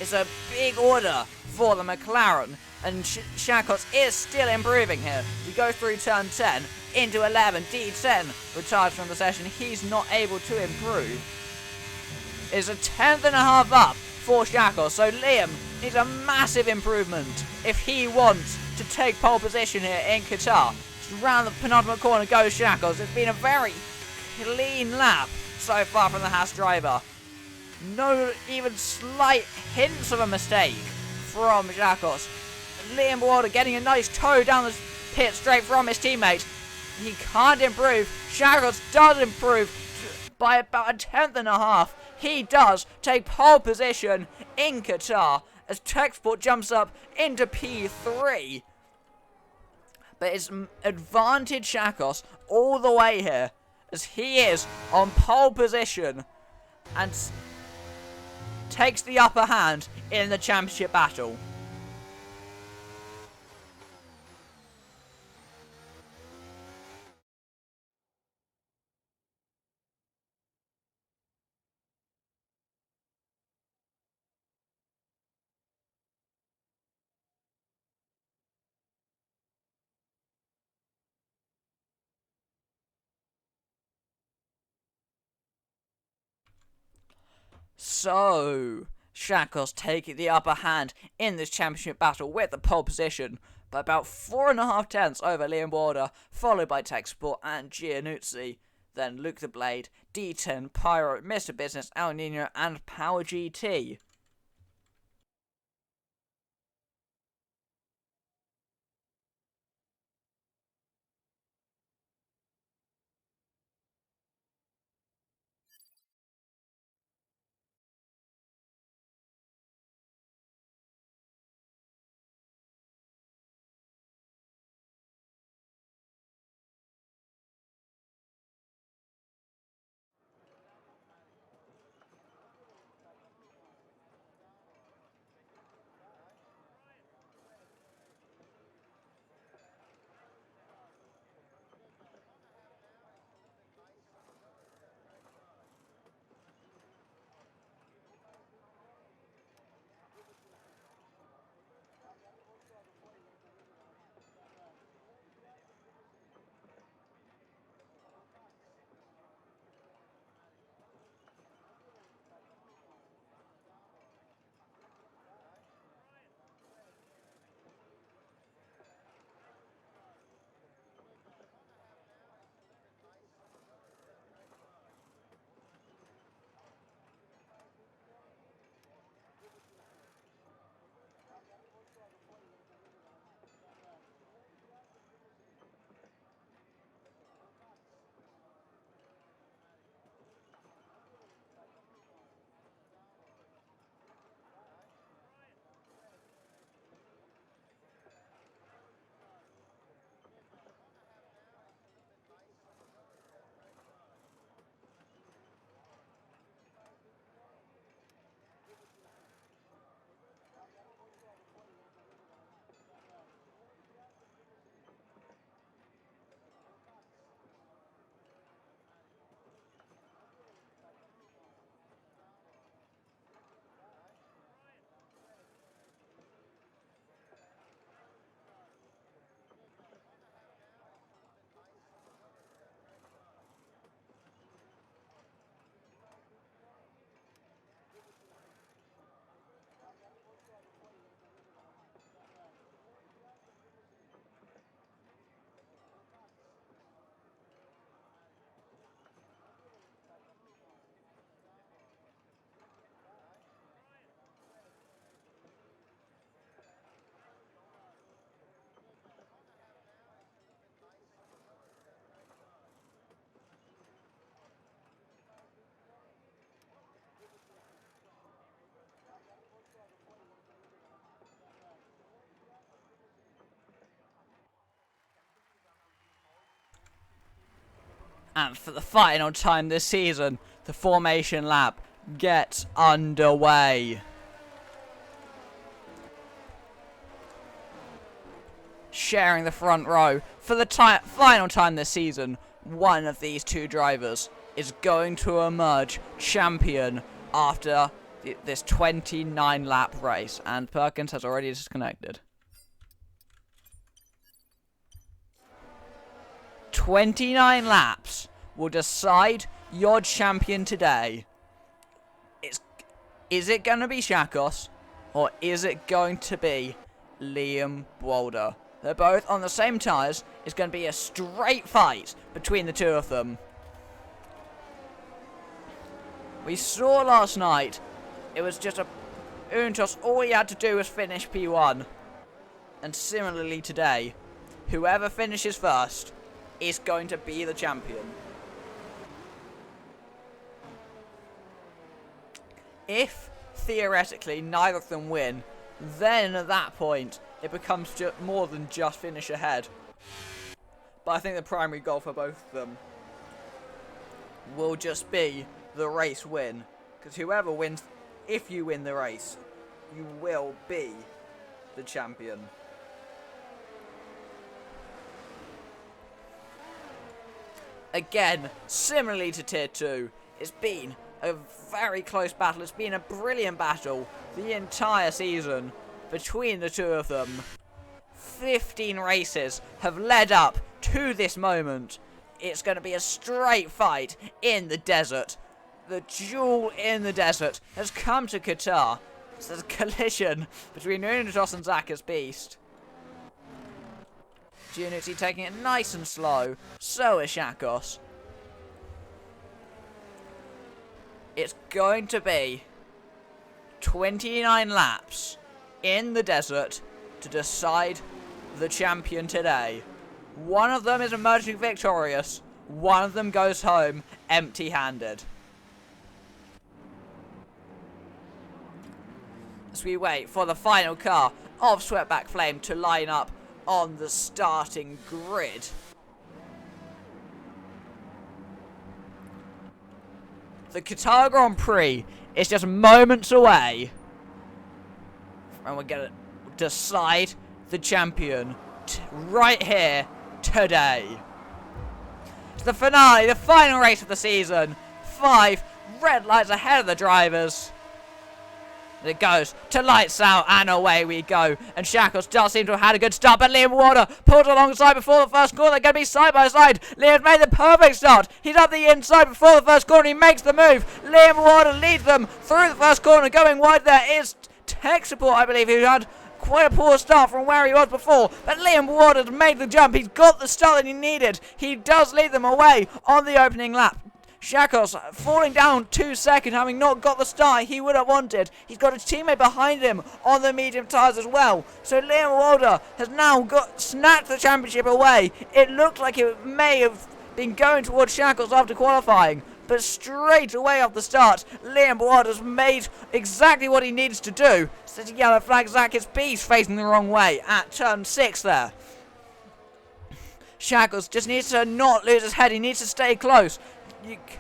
it's a big order for the McLaren, and Shackles is still improving here. We go through turn 10 into 11. D10 retired from the session. He's not able to improve. It's a tenth and a half up for Shackles, so Liam needs a massive improvement if he wants to take pole position here in Qatar. Just round the penultimate corner goes Shackles. It's been a very clean lap so far from the Haas driver. No even slight hints of a mistake from Shackles. Liam Border getting a nice toe down the pit straight from his teammate. He can't improve. Shackles does improve by about a tenth and a half. He does take pole position in Qatar as Texport jumps up into P3. But it's advantage Shackles all the way here as he is on pole position and takes the upper hand in the championship battle. So, Shackles taking the upper hand in this championship battle with the pole position by about 4.5 tenths over Liam Border, followed by Texport and Giannuzzi. Then Luke the Blade, D10, Pyro, Mr. Business, El Nino, and Power GT. And for the final time this season, the formation lap gets underway. Sharing the front row for the final time this season, one of these two drivers is going to emerge champion after this 29 lap race, and Perkins has already disconnected. 29 laps will decide your champion today. Is it going to be Shakos, or is it going to be Liam Walder? They're both on the same tyres. It's going to be a straight fight between the two of them. We saw last night, it was just a Untos. All he had to do was finish P1. And similarly today, whoever finishes first is going to be the champion. If, theoretically, neither of them win, then at that point, it becomes more than just finish ahead. But I think the primary goal for both of them will just be the race win. Because whoever wins, if you win the race, you will be the champion. Again, similarly to Tier 2, it's been a very close battle. It's been a brilliant battle the entire season between the two of them. 15 races have led up to this moment. It's going to be a straight fight in the desert. The duel in the desert has come to Qatar. It's a collision between Unitos and Zakka's Beast. Unity taking it nice and slow. So is Shakos. It's going to be 29 laps in the desert to decide the champion today. One of them is emerging victorious. One of them goes home empty-handed. As we wait for the final car of Sweatback Flame to line up on the starting grid. The Qatar Grand Prix is just moments away, and we're going to decide the champion right here today. It's the finale, the final race of the season. 5 red lights ahead of the drivers. It goes to lights out, and away we go. And Shakos does seem to have had a good start, but Liam Warder pulled alongside before the first corner. They're going to be side by side. Liam's made the perfect start. He's up the inside before the first corner. He makes the move. Liam Warder leads them through the first corner. Going wide there is tech support, I believe, who had quite a poor start from where he was before. But Liam Warder's made the jump. He's got the start that he needed. He does lead them away on the opening lap. Shakos falling down 2 seconds, having not got the start he would have wanted. He's got a teammate behind him on the medium tyres as well. So Liam Walder has now snatched the championship away. It looked like it may have been going towards Shakos after qualifying, but straight away off the start, Liam Walder's made exactly what he needs to do. It's a yellow flag. Zakka's Beast facing the wrong way at turn 6 there. Shakos just needs to not lose his head. He needs to stay close.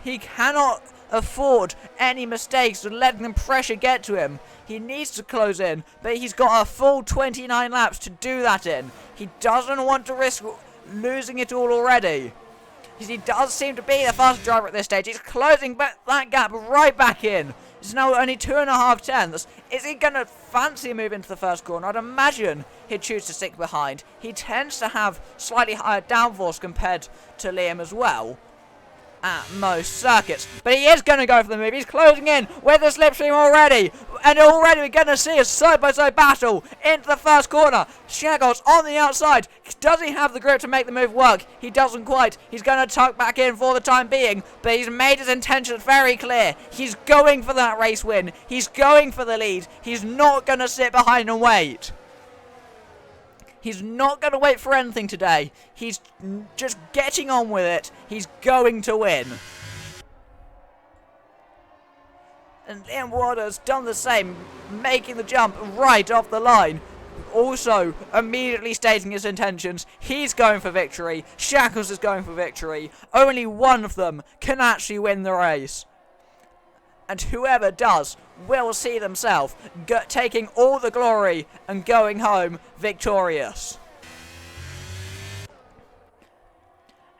He cannot afford any mistakes and letting the pressure get to him. He needs to close in, but he's got a full 29 laps to do that in. He doesn't want to risk losing it all already. He does seem to be the fastest driver at this stage. He's closing that gap right back in. It's now only 2.5 tenths. Is he going to fancy a move into the first corner? I'd imagine he'd choose to stick behind. He tends to have slightly higher downforce compared to Liam as well at most circuits, but he is going to go for the move. He's closing in with the slipstream already, and already we're going to see a side-by-side battle into the first corner. Shakos on the outside. Does he have the grip to make the move work? He doesn't quite. He's going to tuck back in for the time being, but he's made his intentions very clear. He's going for that race win. He's going for the lead. He's not going to sit behind and wait. He's not going to wait for anything today. He's just getting on with it. He's going to win. And Liam Warder's done the same, making the jump right off the line. also immediately stating his intentions. He's going for victory. Shackles is going for victory. Only one of them can actually win the race. And whoever does will see themselves taking all the glory and going home victorious.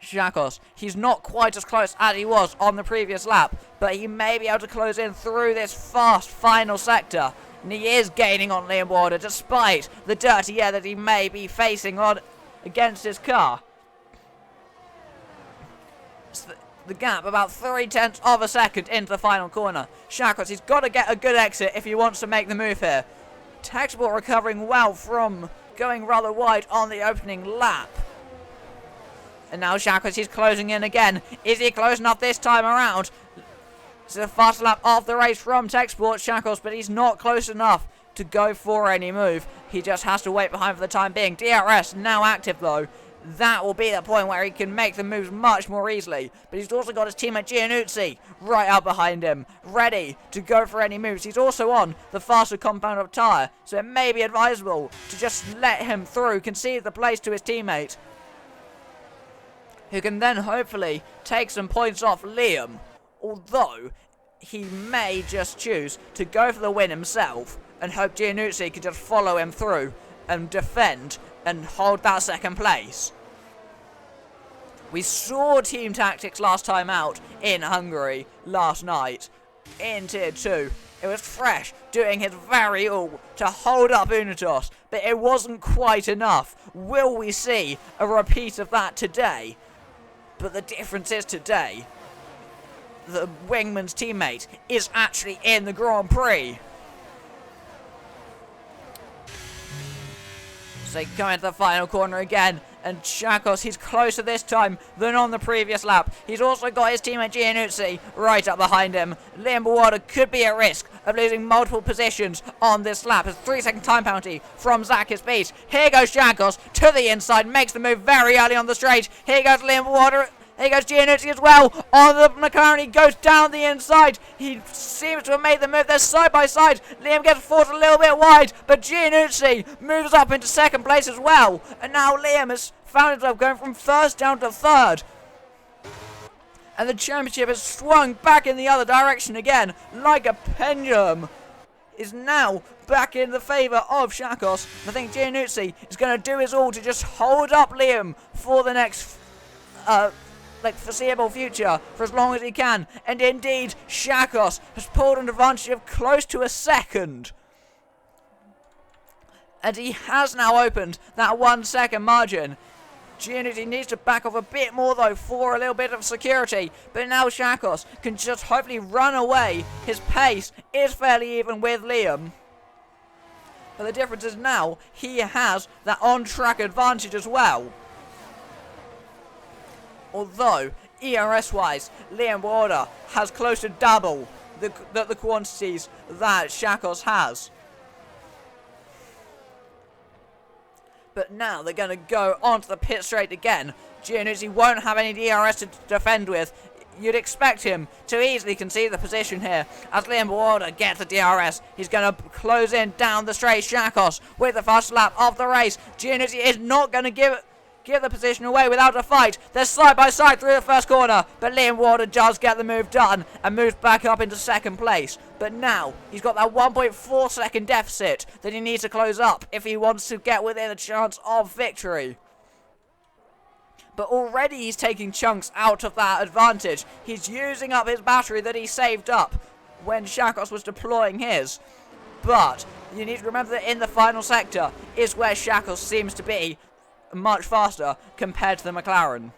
Shackles, he's not quite as close as he was on the previous lap, but he may be able to close in through this fast final sector. And he is gaining on Liam Warder despite the dirty air that he may be facing on against his car. It's the gap about 0.3 of a second into the final corner. Shackles, he's got to get a good exit if he wants to make the move here. Textbook recovering well from going rather wide on the opening lap. And now Shackles, he's closing in again. Is he close enough this time around? It's the fast lap of the race from Textbook Shackles, but he's not close enough to go for any move. He just has to wait behind for the time being. DRS now active though. That will be the point where he can make the moves much more easily. But he's also got his teammate Giannuzzi right out behind him, ready to go for any moves. He's also on the faster compound of tyre, so it may be advisable to just let him through, concede the place to his teammate, who can then hopefully take some points off Liam, although he may just choose to go for the win himself and hope Giannuzzi can just follow him through and defend and hold that second place. We saw team tactics last time out in Hungary last night in Tier 2. It was Fresh doing his very all to hold up Unitos, but it wasn't quite enough. Will we see a repeat of that today? But the difference is today, the Wingman's teammate is actually in the Grand Prix. So they go into the final corner again, and Shackles, he's closer this time than on the previous lap. He's also got his teammate Giannuzzi right up behind him. Liam Bawada could be at risk of losing multiple positions on this lap. It's a 3-second time penalty from Zach is beat. Here goes Shackles to the inside, makes the move very early on the straight. Here goes Liam Bawada. Here goes Giannuzzi as well. On the McLaren, he goes down the inside. He seems to have made the move. They're side by side. Liam gets forced a little bit wide, but Giannuzzi moves up into second place as well. And now Liam has found himself going from first down to third. And the championship has swung back in the other direction again, like a pendulum. Is now back in the favour of Shackles. I think Giannuzzi is going to do his all to just hold up Liam for the next foreseeable future for as long as he can. And indeed, Shackles has pulled an advantage of close to a second. And he has now opened that 1 second margin. Giannuzzi needs to back off a bit more though for a little bit of security. But now Shackles can just hopefully run away. His pace is fairly even with Liam. But the difference is now he has that on-track advantage as well. Although, ERS-wise, Liam Warder has close to double the quantities that Shackles has. But now they're going to go onto the pit straight again. Giannuzzi won't have any DRS to defend with. You'd expect him to easily concede the position here. As Liam Warder gets the DRS, he's going to close in down the straight. Shackles with the first lap of the race. Giannuzzi is not going to give the position away without a fight. They're side by side through the first corner, but Liam Warder does get the move done and moves back up into second place. But now he's got that 1.4 second deficit that he needs to close up if he wants to get within a chance of victory. But already he's taking chunks out of that advantage. He's using up his battery that he saved up when Shackles was deploying his. But you need to remember that in the final sector is where Shackles seems to be much faster compared to the McLaren.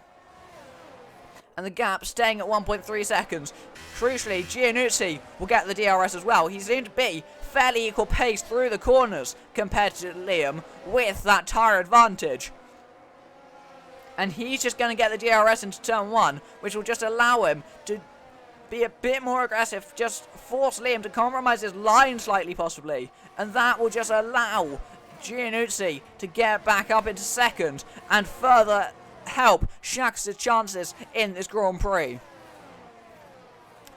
And the gap staying at 1.3 seconds. Crucially, Giannuzzi will get the DRS as well. He seemed to be fairly equal pace through the corners compared to Liam with that tyre advantage. And he's just going to get the DRS into turn 1, which will just allow him to be a bit more aggressive, just force Liam to compromise his line slightly possibly. And that will just allow Giannuzzi to get back up into second and further help Shackles' chances in this Grand Prix.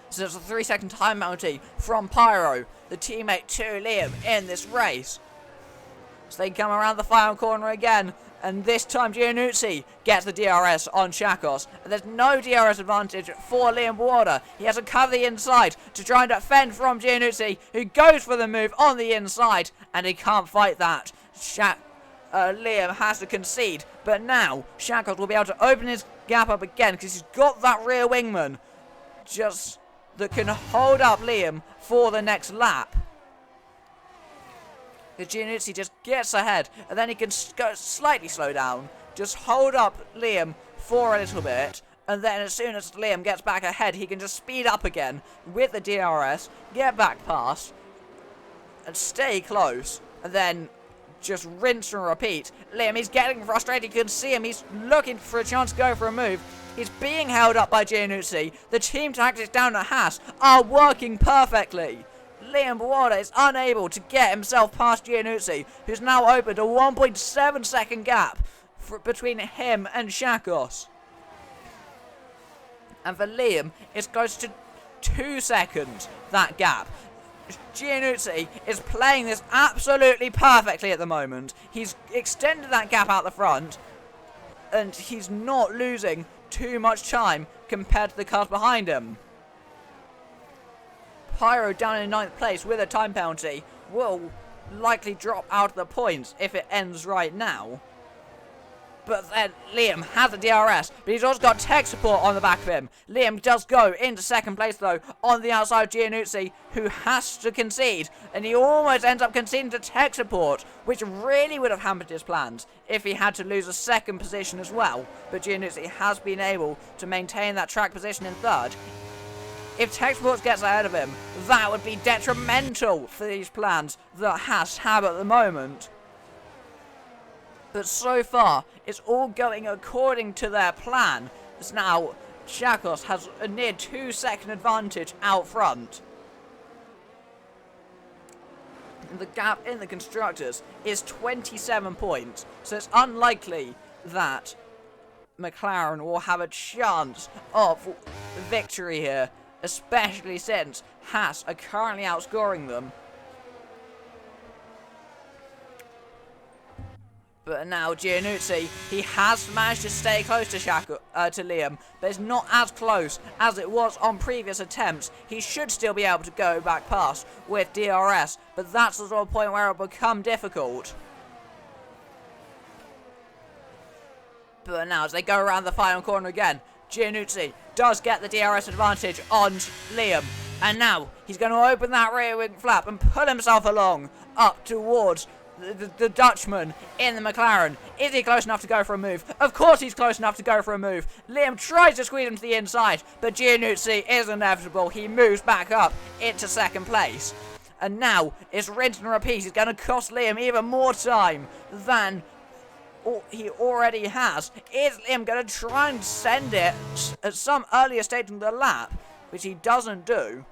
So it's a 3 second time penalty from Pyro, the teammate to Liam in this race. So they come around the final corner again. And this time Giannuzzi gets the DRS on Shakos. And there's no DRS advantage for Liam Buada. He has to cover the inside to try and defend from Giannuzzi, who goes for the move on the inside. And he can't fight that. Liam has to concede. But now Shakos will be able to open his gap up again because he's got that rear wingman just that can hold up Liam for the next lap. The Giannuzzi just gets ahead, and then he can slightly slow down, just hold up Liam for a little bit, and then as soon as Liam gets back ahead, he can just speed up again with the DRS, get back past, and stay close, and then just rinse and repeat. Liam, he's getting frustrated, you can see him, he's looking for a chance to go for a move. He's being held up by Giannuzzi. The team tactics down at Haas are working perfectly. Liam Buada is unable to get himself past Giannuzzi, who's now opened a 1.7 second gap between him and Shakos. And for Liam, it's close to 2 seconds, that gap. Giannuzzi is playing this absolutely perfectly at the moment. He's extended that gap out the front, and he's not losing too much time compared to the cars behind him. Pyro down in 9th place with a time penalty will likely drop out of the points if it ends right now. But then Liam has the DRS, but he's also got tech support on the back of him. Liam does go into 2nd place though on the outside of Giannuzzi, who has to concede, and he almost ends up conceding to tech support, which really would have hampered his plans if he had to lose a 2nd position as well. But Giannuzzi has been able to maintain that track position in 3rd. If Tech Sports gets ahead of him, that would be detrimental for these plans that Haas have at the moment. But so far, it's all going according to their plan. As now, Shakos has a near 2 second advantage out front. And the gap in the constructors is 27 points, so it's unlikely that McLaren will have a chance of victory here, especially since Haas are currently outscoring them. But now Giannuzzi, he has managed to stay close to Liam, but it's not as close as it was on previous attempts. He should still be able to go back past with DRS, but that's the sort of point where it will become difficult. But now as they go around the final corner again, Giannuzzi does get the DRS advantage on Liam, and now he's going to open that rear wing flap and pull himself along up towards the Dutchman in the McLaren. Is he close enough to go for a move? Of course he's close enough to go for a move. Liam tries to squeeze him to the inside, but Giannuzzi is inevitable. He moves back up into 2nd place. And now it's rinse and repeat. It's going to cost Liam even more time than he already has. Is Liam going to try and send it at some earlier stage in the lap, which he doesn't do?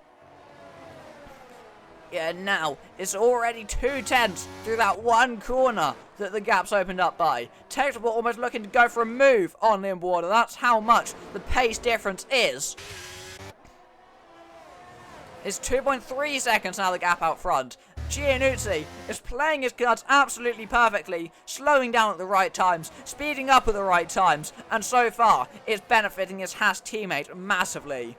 Yeah, now it's already 2 tenths through that one corner that the gap's opened up by. Technical almost looking to go for a move on Liam Buada. That's how much the pace difference is. It's 2.3 seconds now, the gap out front. Giannuzzi is playing his cards absolutely perfectly, slowing down at the right times, speeding up at the right times, and so far it's benefiting his Haas teammate massively,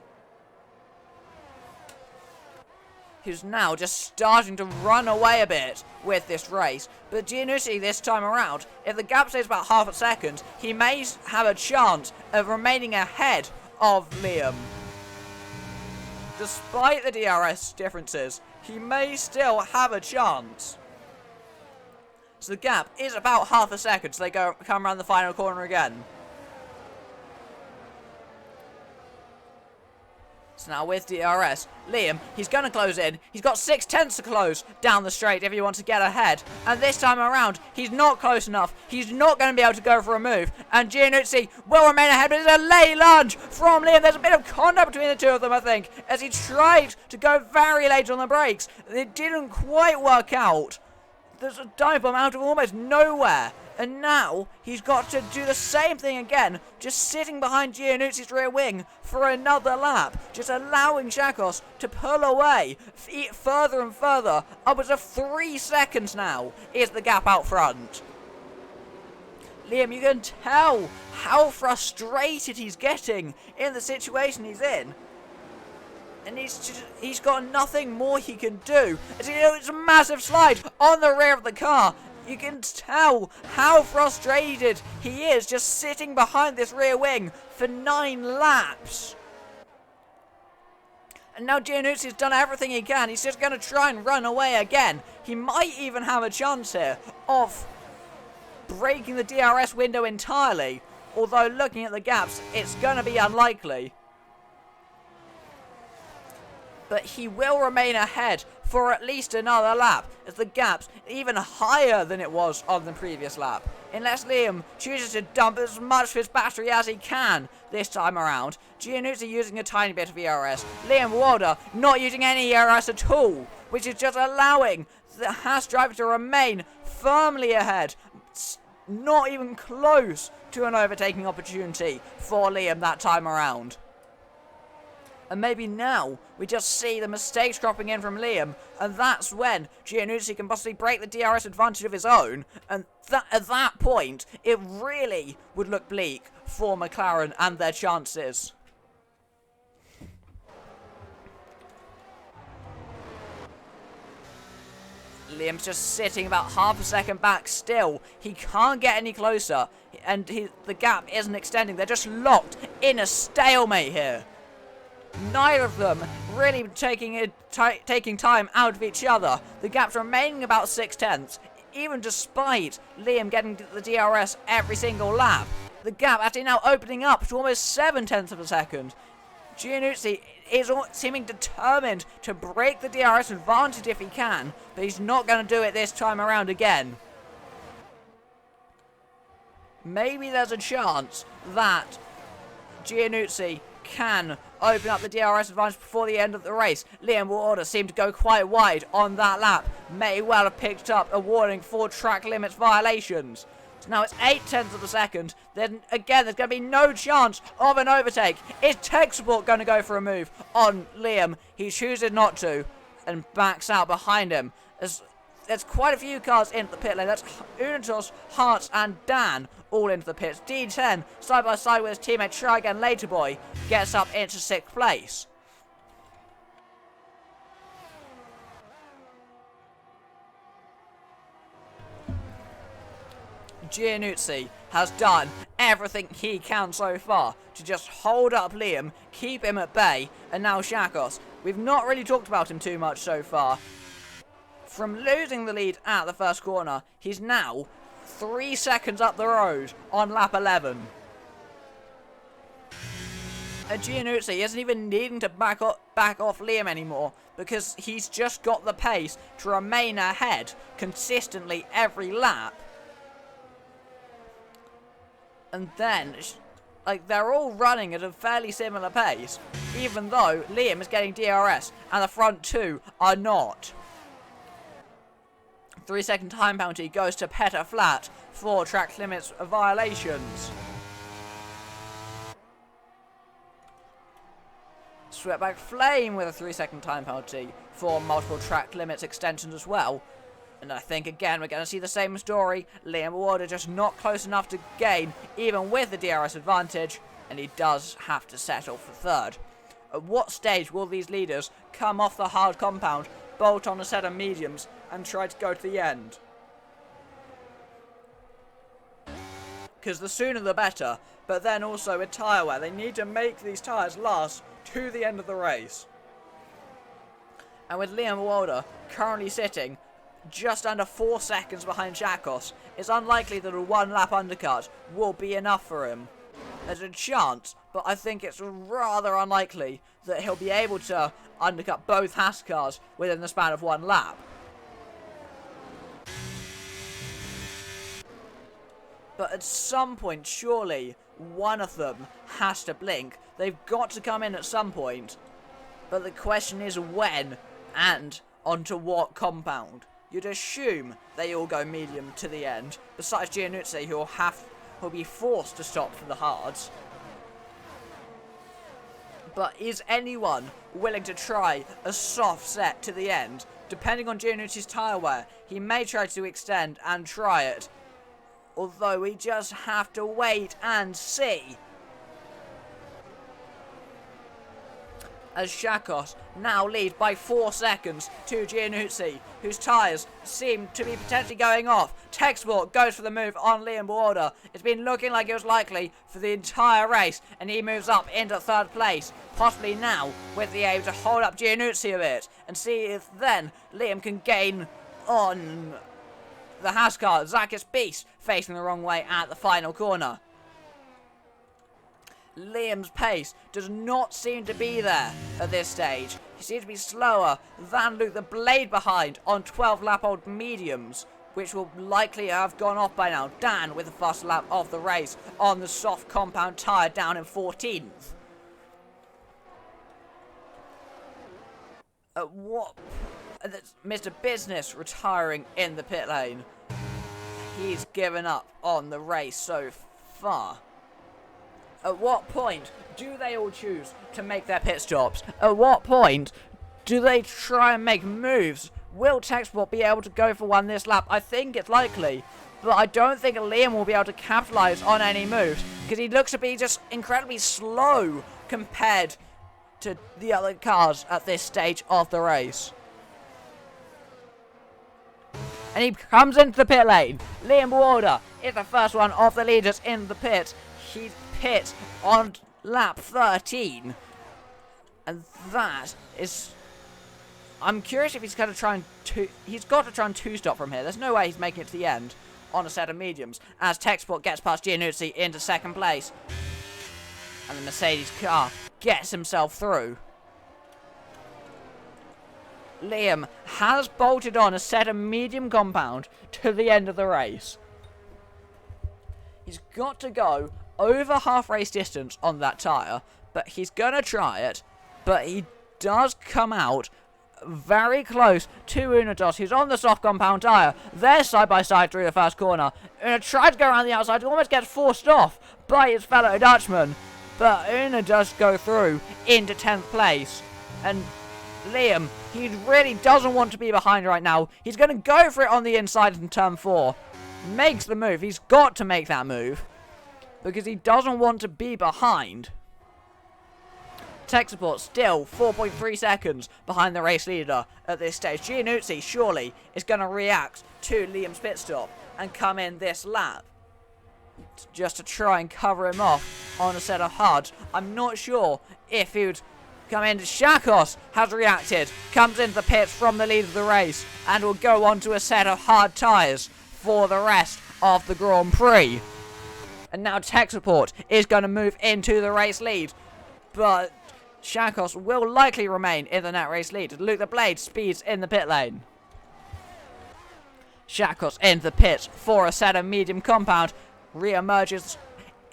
who's now just starting to run away a bit with this race. But Giannuzzi this time around, if the gap stays about half a second, he may have a chance of remaining ahead of Liam. Despite the DRS differences, he may still have a chance. So the gap is about half a second, so they come around the final corner again. So now with DRS, Liam, he's going to close in. He's got 6 tenths to close down the straight if he wants to get ahead. And this time around, he's not close enough. He's not going to be able to go for a move. And Giannuzzi will remain ahead, but it's a late lunge from Liam. There's a bit of contact between the two of them, I think, as he tried to go very late on the brakes. It didn't quite work out. There's a dive bomb out of almost nowhere And now he's got to do the same thing again, just sitting behind Giannuzzi's rear wing for another lap, just allowing Shakos to pull away further and further. Upwards of 3 seconds now is the gap out front. Liam, you can tell how frustrated he's getting in the situation he's in. And he's got nothing more he can do. As you know, it's a massive slide on the rear of the car. You can tell how frustrated he is just sitting behind this rear wing for 9 laps. And now Giannuzzi's done everything he can. He's just going to try and run away again. He might even have a chance here of breaking the DRS window entirely. Although looking at the gaps, it's going to be unlikely. But he will remain ahead for at least another lap, as the gap's even higher than it was on the previous lap. Unless Liam chooses to dump as much of his battery as he can this time around. Giannuzzi using a tiny bit of ERS. Liam Walder not using any ERS at all, which is just allowing the Haas driver to remain firmly ahead. Not even close to an overtaking opportunity for Liam that time around. And maybe now we just see the mistakes dropping in from Liam, and that's when Giannuzzi can possibly break the DRS advantage of his own, and at that point it really would look bleak for McLaren and their chances. Liam's just sitting about half a second back still. He can't get any closer, and the gap isn't extending. They're just locked in a stalemate here. Neither of them really taking time out of each other. The gap's remaining about 6/10, even despite Liam getting the DRS every single lap. The gap actually now opening up to almost 7/10 of a second. Giannuzzi is seeming determined to break the DRS advantage if he can, but he's not going to do it this time around again. Maybe there's a chance that Giannuzzi can open up the DRS advantage before the end of the race. Liam Walder seemed to go quite wide on that lap. May well have picked up a warning for track limits violations. So now it's 8/10 of a second. Then again, there's going to be no chance of an overtake. Is tech support going to go for a move on Liam? He chooses not to and backs out behind him. There's quite a few cars into the pit lane. That's Unitos, Hart and Dan all into the pits. D10 side by side with his teammate Try Again Later Boy gets up into 6th place. Giannuzzi has done everything he can so far to just hold up Liam, keep him at bay, and now Shakos. We've not really talked about him too much so far. From losing the lead at the first corner, he's now 3 seconds up the road on lap 11. And Giannuzzi isn't even needing to back off Liam anymore, because he's just got the pace to remain ahead consistently every lap. And then, like, they're all running at a fairly similar pace, even though Liam is getting DRS and the front two are not. 3-second time penalty goes to Petter Flat for track limits violations. Sweatback Flame with a 3-second time penalty for multiple track limits extensions as well. And I think again we're going to see the same story. Liam Walder just not close enough to gain even with the DRS advantage, and he does have to settle for third. At what stage will these leaders come off the hard compound, bolt on a set of mediums and try to go to the end? Because the sooner the better, but then also with tyre wear, they need to make these tyres last to the end of the race. And with Liam Walder currently sitting just under 4 seconds behind Shakos, it's unlikely that a 1-lap undercut will be enough for him. There's a chance, but I think it's rather unlikely that he'll be able to undercut both Haas cars within the span of 1 lap. But at some point, surely, one of them has to blink. They've got to come in at some point. But the question is when and onto what compound. you'd assume they all go medium to the end, besides Giannuzzi, who'll be forced to stop for the hards. But is anyone willing to try a soft set to the end? Depending on Giannuzzi's tyre wear, he may try to extend and try it. Although we just have to wait and see. As Shakos now leads by 4 seconds to Giannuzzi, whose tyres seem to be potentially going off. Texport goes for the move on Liam Border. It's been looking like it was likely for the entire race, and he moves up into 3rd place, possibly now with the aim to hold up Giannuzzi a bit, and see if then Liam can gain on the Haskar. Zakis Beast facing the wrong way at the final corner. Liam's pace does not seem to be there at this stage. He seems to be slower than Luke the Blade behind on 12-lap-old mediums, which will likely have gone off by now. Dan with the first lap of the race on the soft compound tyre down in 14th. Mr. Business retiring in the pit lane. He's given up on the race so far. At what point do they all choose to make their pit stops? At what point do they try and make moves? Will Texport be able to go for one this lap? I think it's likely, but I don't think Liam will be able to capitalise on any moves, because he looks to be just incredibly slow compared to the other cars at this stage of the race. And he comes into the pit lane. Liam Border is the first one of the leaders in the pit. He pits on lap 13. And that is... I'm curious if he's going to try and... He's got to try and two-stop from here. There's no way he's making it to the end on a set of mediums, as Texport gets past Giannuzzi into 2nd place. And the Mercedes car gets himself through. Liam has bolted on a set of medium compound to the end of the race. He's got to go over half race distance on that tyre, but he's going to try it. But he does come out very close to Unidos, who's on the soft compound tyre. They're side by side through the first corner. Una tried to go around the outside, almost gets forced off by his fellow Dutchman. But Una does go through into 10th place. And Liam, he really doesn't want to be behind right now. He's going to go for it on the inside in turn 4. Makes the move. He's got to make that move, because he doesn't want to be behind. Tech support still 4.3 seconds behind the race leader at this stage. Giannuzzi surely is going to react to Liam's pit stop and come in this lap, just to try and cover him off on a set of hards. I'm not sure if he would come in. Shakos has reacted, comes into the pits from the lead of the race, and will go on to a set of hard tyres for the rest of the Grand Prix. And now tech support is going to move into the race lead, but Shakos will likely remain in the net race lead. Luke the Blade speeds in the pit lane. Shakos into the pits for a set of medium compound, re-emerges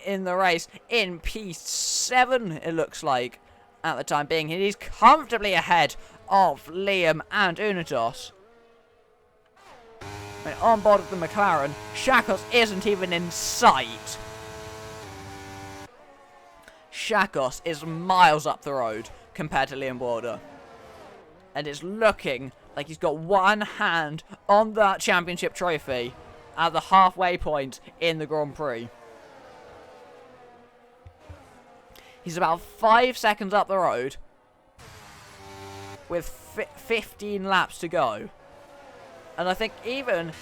in the race in P7, it looks like, at the time being. He's comfortably ahead of Liam and Unidos. And on board of the McLaren, Shakos isn't even in sight. Shakos is miles up the road compared to Liam Border. And it's looking like he's got one hand on that championship trophy at the halfway point in the Grand Prix. He's about 5 seconds up the road with 15 laps to go. And I think even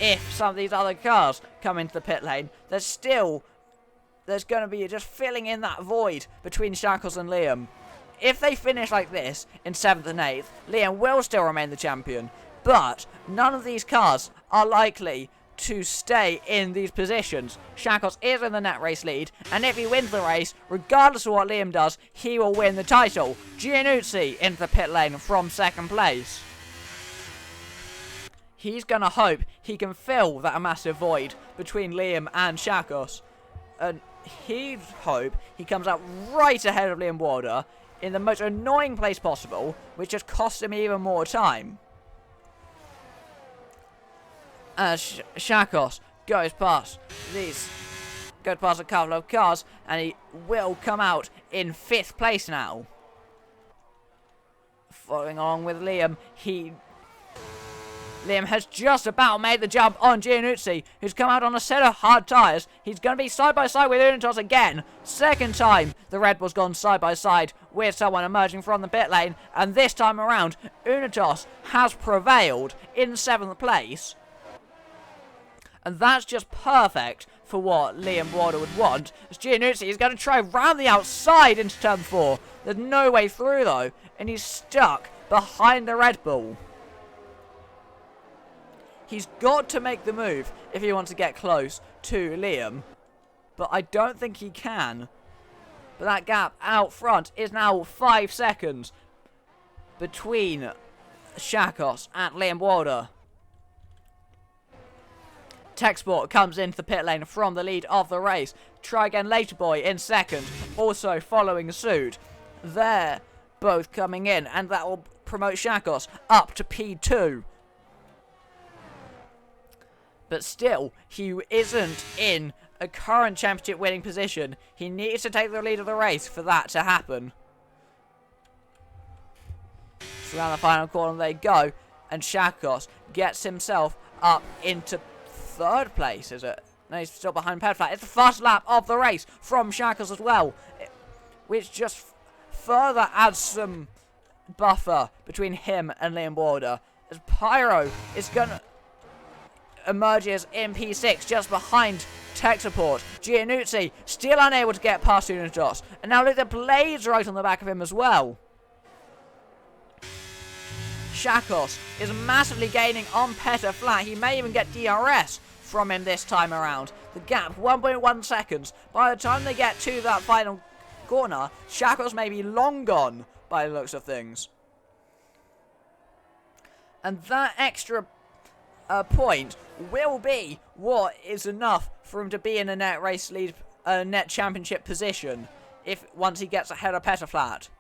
if some of these other cars come into the pit lane, there's going to be just filling in that void between Shakos and Liam. If they finish like this in 7th and 8th, Liam will still remain the champion. But none of these cars are likely to stay in these positions. Shakos is in the net race lead, and if he wins the race, regardless of what Liam does, he will win the title. Giannuzzi into the pit lane from 2nd place. He's going to hope he can fill that massive void between Liam and Shakos. And he'd hope he comes out right ahead of Liam Border in the most annoying place possible, which just costs him even more time. as Shakos goes past a couple of cars, and he will come out in 5th place now. Following along with Liam, Liam has just about made the jump on Giannuzzi, who's come out on a set of hard tyres. He's going to be side by side with Unitos again. Second time the Red Bull's gone side by side with someone emerging from the pit lane, and this time around Unitos has prevailed in 7th place. And that's just perfect for what Liam Warder would want, as Giannuzzi is going to try round the outside into turn 4. There's no way through though, and he's stuck behind the Red Bull. He's got to make the move if he wants to get close to Liam, but I don't think he can. But that gap out front is now 5 seconds between Shakos and Liam Warder. Techsport comes into the pit lane from the lead of the race. Try Again Later Boy in second, also following suit. They're both coming in, and that will promote Shakos up to P2. But still, he isn't in a current championship winning position. He needs to take the lead of the race for that to happen. So around the final corner they go, and Shakos gets himself up into 3rd place, is it? No, he's still behind Pedflat. It's the first lap of the race from Shakos as well, which just further adds some buffer between him and Liam Warder, as Pyro is gonna emerges in P6 just behind tech support. Giannuzzi still unable to get past Unitos, and now look, the blades right on the back of him as well. Shakos is massively gaining on Petter Flat. He may even get DRS from him this time around. The gap, 1.1 seconds. By the time they get to that final corner, Shakos may be long gone by the looks of things. And that extra point will be what is enough for him to be in a net race lead, net championship position once he gets ahead of Petter Flat.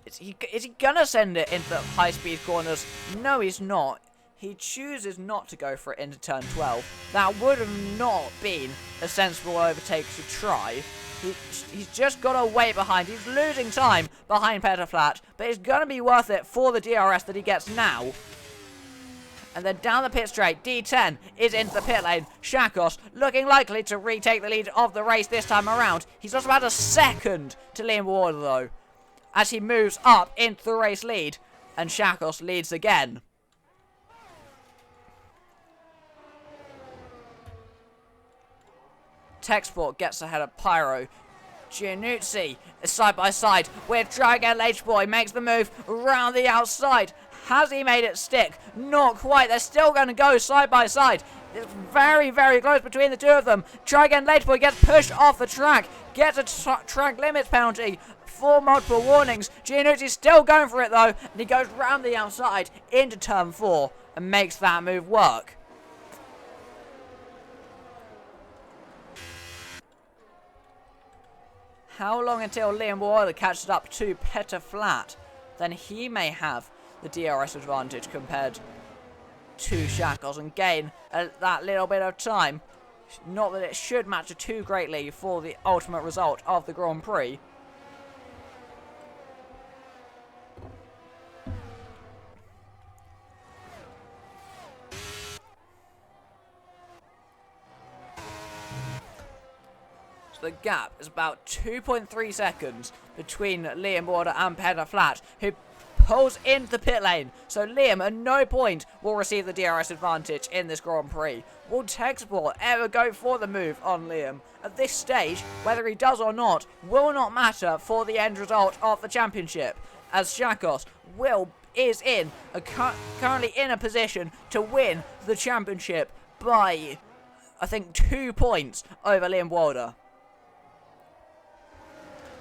Is he gonna send it into the high-speed corners? No, he's not. He chooses not to go for it into turn 12. That would have not been a sensible overtake to try. He's just got to wait behind. He's losing time behind Petter Flat, but it's going to be worth it for the DRS that he gets now. And then down the pit straight, D10 is into the pit lane. Shakos looking likely to retake the lead of the race this time around. He's just about a second to Liam Warder though, as he moves up into the race lead, and Shakos leads again. Techsport gets ahead of Pyro. Giannuzzi is side by side with Try Again H Boy, makes the move around the outside. Has he made it stick? Not quite. They're still going to go side by side. It's very, very close between the two of them. Try Again Later Boy gets pushed off the track. Gets a track limits penalty for multiple warnings. Giannuzzi's still going for it though. And he goes round the outside into turn 4 and makes that move work. How long until Liam Warder catches up to Petter Flat? Then he may have the DRS advantage compared to Shakos and gain that little bit of time. Not that it should matter too greatly for the ultimate result of the Grand Prix. The gap is about 2.3 seconds between Liam Warder and Petter Flat, who pulls into the pit lane. So Liam at no point will receive the DRS advantage in this Grand Prix. Will Techsport ever go for the move on Liam? At this stage, whether he does or not will not matter for the end result of the championship, as Shakos is currently in a position to win the championship by, I think, 2 points over Liam Warder.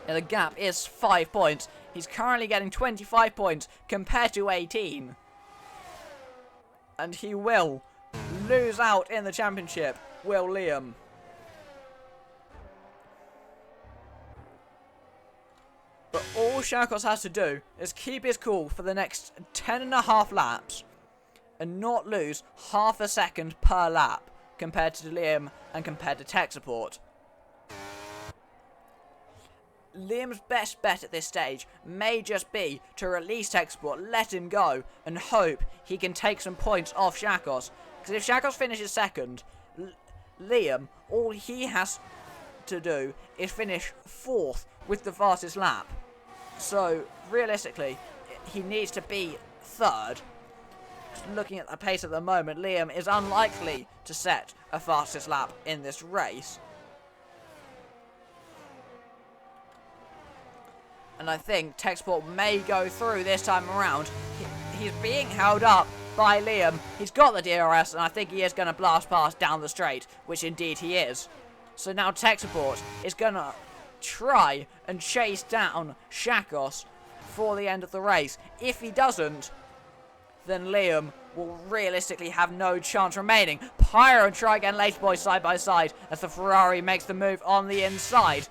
Now the gap is 5 points. He's currently getting 25 points compared to 18. And he will lose out in the championship, will Liam. But all Shakos has to do is keep his cool for the next 10.5 laps and not lose half a second per lap compared to Liam and compared to tech support. Liam's best bet at this stage may just be to release tech support, let him go, and hope he can take some points off Shakos. Because if Shakos finishes second, Liam, all he has to do is finish 4th with the fastest lap. So, realistically, he needs to be 3rd. Looking at the pace at the moment, Liam is unlikely to set a fastest lap in this race. And I think tech support may go through this time around. He's being held up by Liam. He's got the DRS, and I think he is going to blast past down the straight, which indeed he is. So now tech support is going to try and chase down Shakos for the end of the race. If he doesn't, then Liam will realistically have no chance remaining. Pyro and Try Again Later Boy side by side as the Ferrari makes the move on the inside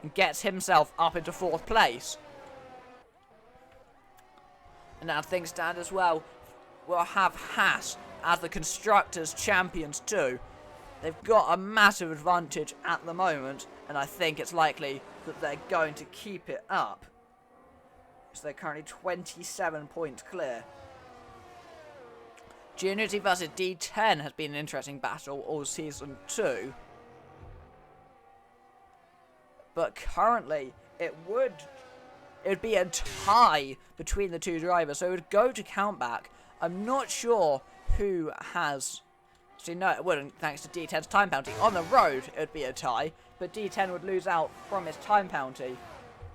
and gets himself up into 4th place. And now things stand as well. We'll have Haas as the Constructors' Champions too. They've got a massive advantage at the moment, and I think it's likely that they're going to keep it up. So they're currently 27 points clear. Giannucci versus D10 has been an interesting battle all season 2. But currently, it would be a tie between the two drivers, so it would go to countback. I'm not sure who has... Actually, no, it wouldn't, thanks to D10's time penalty. On the road, it would be a tie, but D10 would lose out from his time penalty.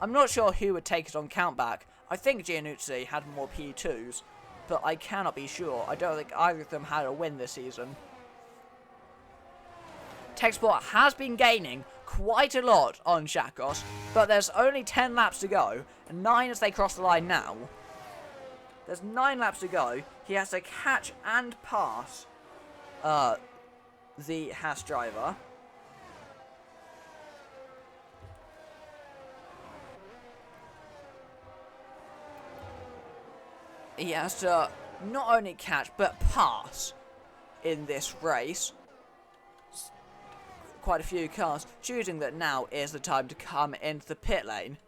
I'm not sure who would take it on countback. I think Giannucci had more P2s, but I cannot be sure. I don't think either of them had a win this season. Tech Sport has been gaining quite a lot on Shakos, but there's only 10 laps to go, and 9 as they cross the line now. There's 9 laps to go. He has to catch and pass the Haas driver. He has to not only catch, but pass in this race. Quite a few cars choosing that now is the time to come into the pit lane.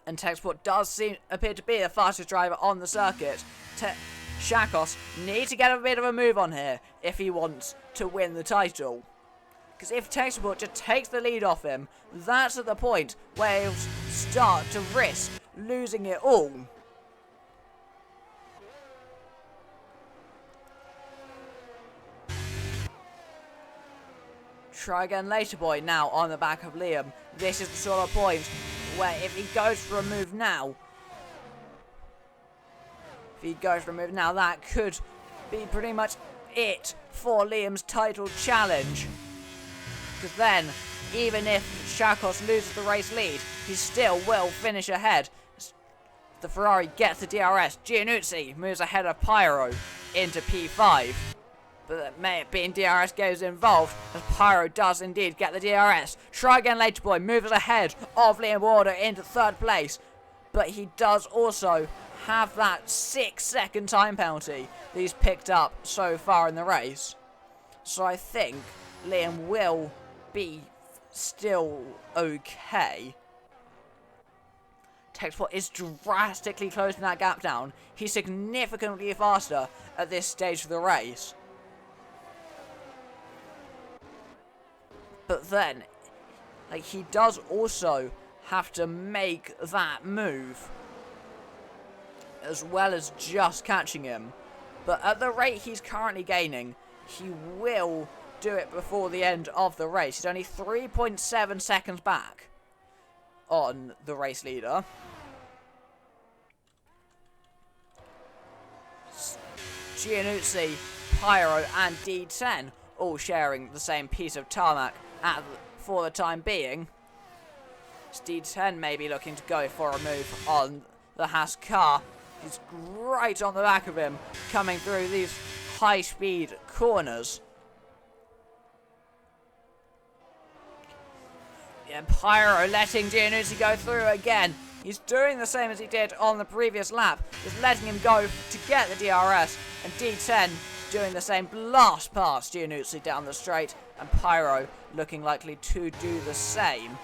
And Techsport does appear to be the fastest driver on the circuit. Shakos needs to get a bit of a move on here if he wants to win the title. Because if Techsport just takes the lead off him, that's at the point where he'll start to risk losing it all. Try Again Later Boy now on the back of Liam. This is the sort of point where if he goes for a move now, that could be pretty much it for Liam's title challenge. Because then, even if Shakos loses the race lead, he still will finish ahead. The Ferrari gets the DRS. Giannucci moves ahead of Pyro into P5. But being DRS goes involved, as Pyro does indeed get the DRS. Try Again Later Boy moves ahead of Liam Warder into 3rd place. But he does also have that 6-second time penalty that he's picked up so far in the race. So I think Liam will be still okay. Techsport is drastically closing that gap down. He's significantly faster at this stage of the race. But then, he does also have to make that move, as well as just catching him. But at the rate he's currently gaining, he will do it before the end of the race. He's only 3.7 seconds back on the race leader. Giannucci, Pyro and D10 all sharing the same piece of tarmac for the time being. D10 may be looking to go for a move on the Haas car. He's right on the back of him, coming through these high-speed corners. And Pyro letting Giannuzzi go through again. He's doing the same as he did on the previous lap. Just letting him go to get the DRS. And D10 doing the same, blast past Giannuzzi down the straight. And Pyro looking likely to do the same.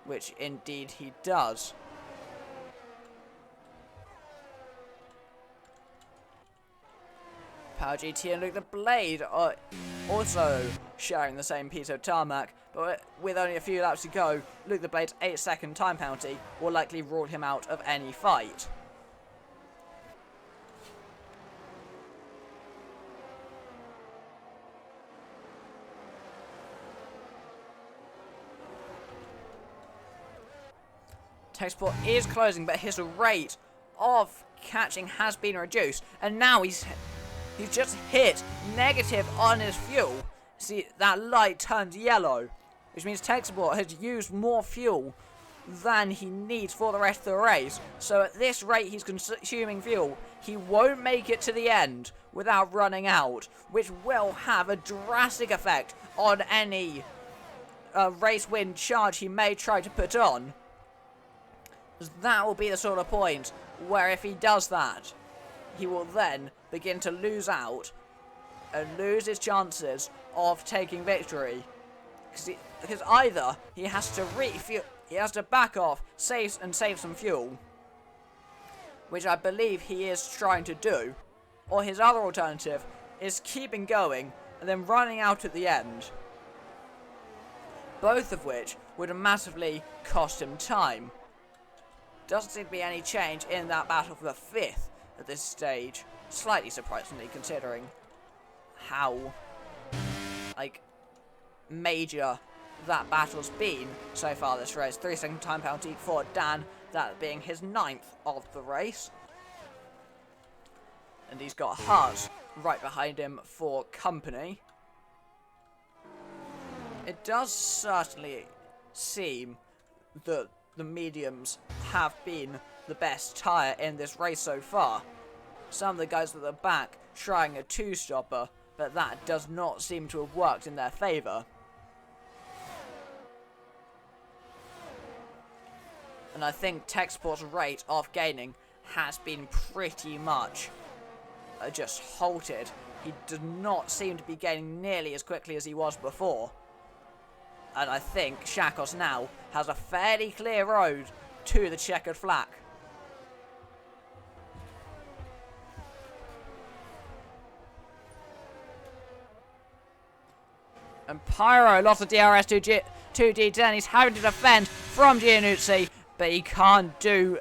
Which indeed he does. Power GT and Luke the Blade are also sharing the same piece of tarmac, but with only a few laps to go, Luke the Blade's 8-second time penalty will likely rule him out of any fight. Texport is closing, but his rate of catching has been reduced, and now he's just hit negative on his fuel. See, that light turned yellow, which means Texport has used more fuel than he needs for the rest of the race. So at this rate he's consuming fuel, he won't make it to the end without running out, which will have a drastic effect on any race win charge he may try to put on. That will be the sort of point where if he does that, he will then begin to lose out and lose his chances of taking victory. Because either he has to refuel, he has to back off, save some fuel, which I believe he is trying to do, or his other alternative is keeping going and then running out at the end. Both of which would massively cost him time. Doesn't seem to be any change in that battle for the 5th at this stage. Slightly surprisingly, considering how, major that battle's been so far this race. 3-second time penalty for Dan, that being his 9th of the race. And he's got Haas right behind him for company. It does certainly seem that the mediums have been the best tyre in this race so far. Some of the guys at the back trying a 2-stopper, but that does not seem to have worked in their favour. And I think Texport's rate of gaining has been pretty much just halted. He does not seem to be gaining nearly as quickly as he was before. And I think Shakos now has a fairly clear road to the checkered flag. And Pyro lost the DRS to D10. He's having to defend from Giannuzzi, but he can't do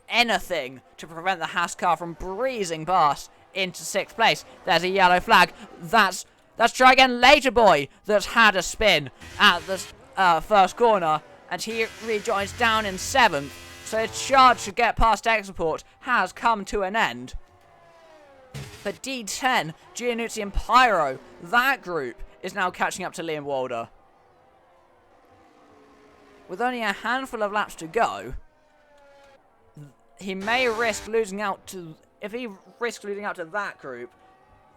anything to prevent the Haas car from breezing past into 6th place. There's a yellow flag. That's Try Again Later Boy that's had a spin at the first corner, and he rejoins down in 7th. So his charge to get past export has come to an end. But D10, Giannuzzi and Pyro, that group is now catching up to Liam Walder. With only a handful of laps to go, he may risk losing out to... If he risks losing out to that group,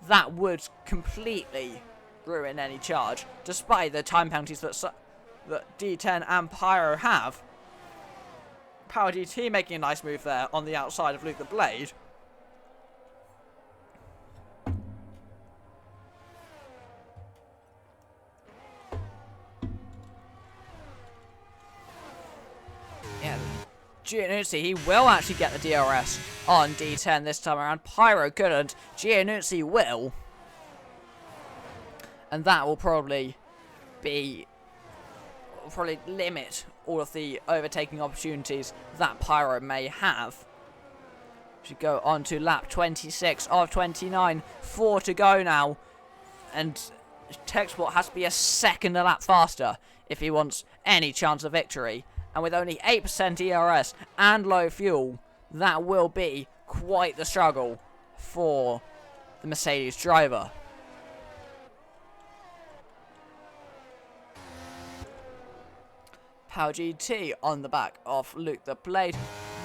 that would completely ruin any charge, despite the time penalties that D10 and Pyro have. Power GT making a nice move there on the outside of Luke the Blade. Yeah, Giannuzzi, he will actually get the DRS on D10 this time around. Pyro couldn't. Giannuzzi will. And that will probably limit all of the overtaking opportunities that Pyro may have. Should go on to lap 26 of 29. 4 to go now. And Texport has to be a second a lap faster if he wants any chance of victory. And with only 8% ERS and low fuel, that will be quite the struggle for the Mercedes driver. Power GT on the back of Luke the Blade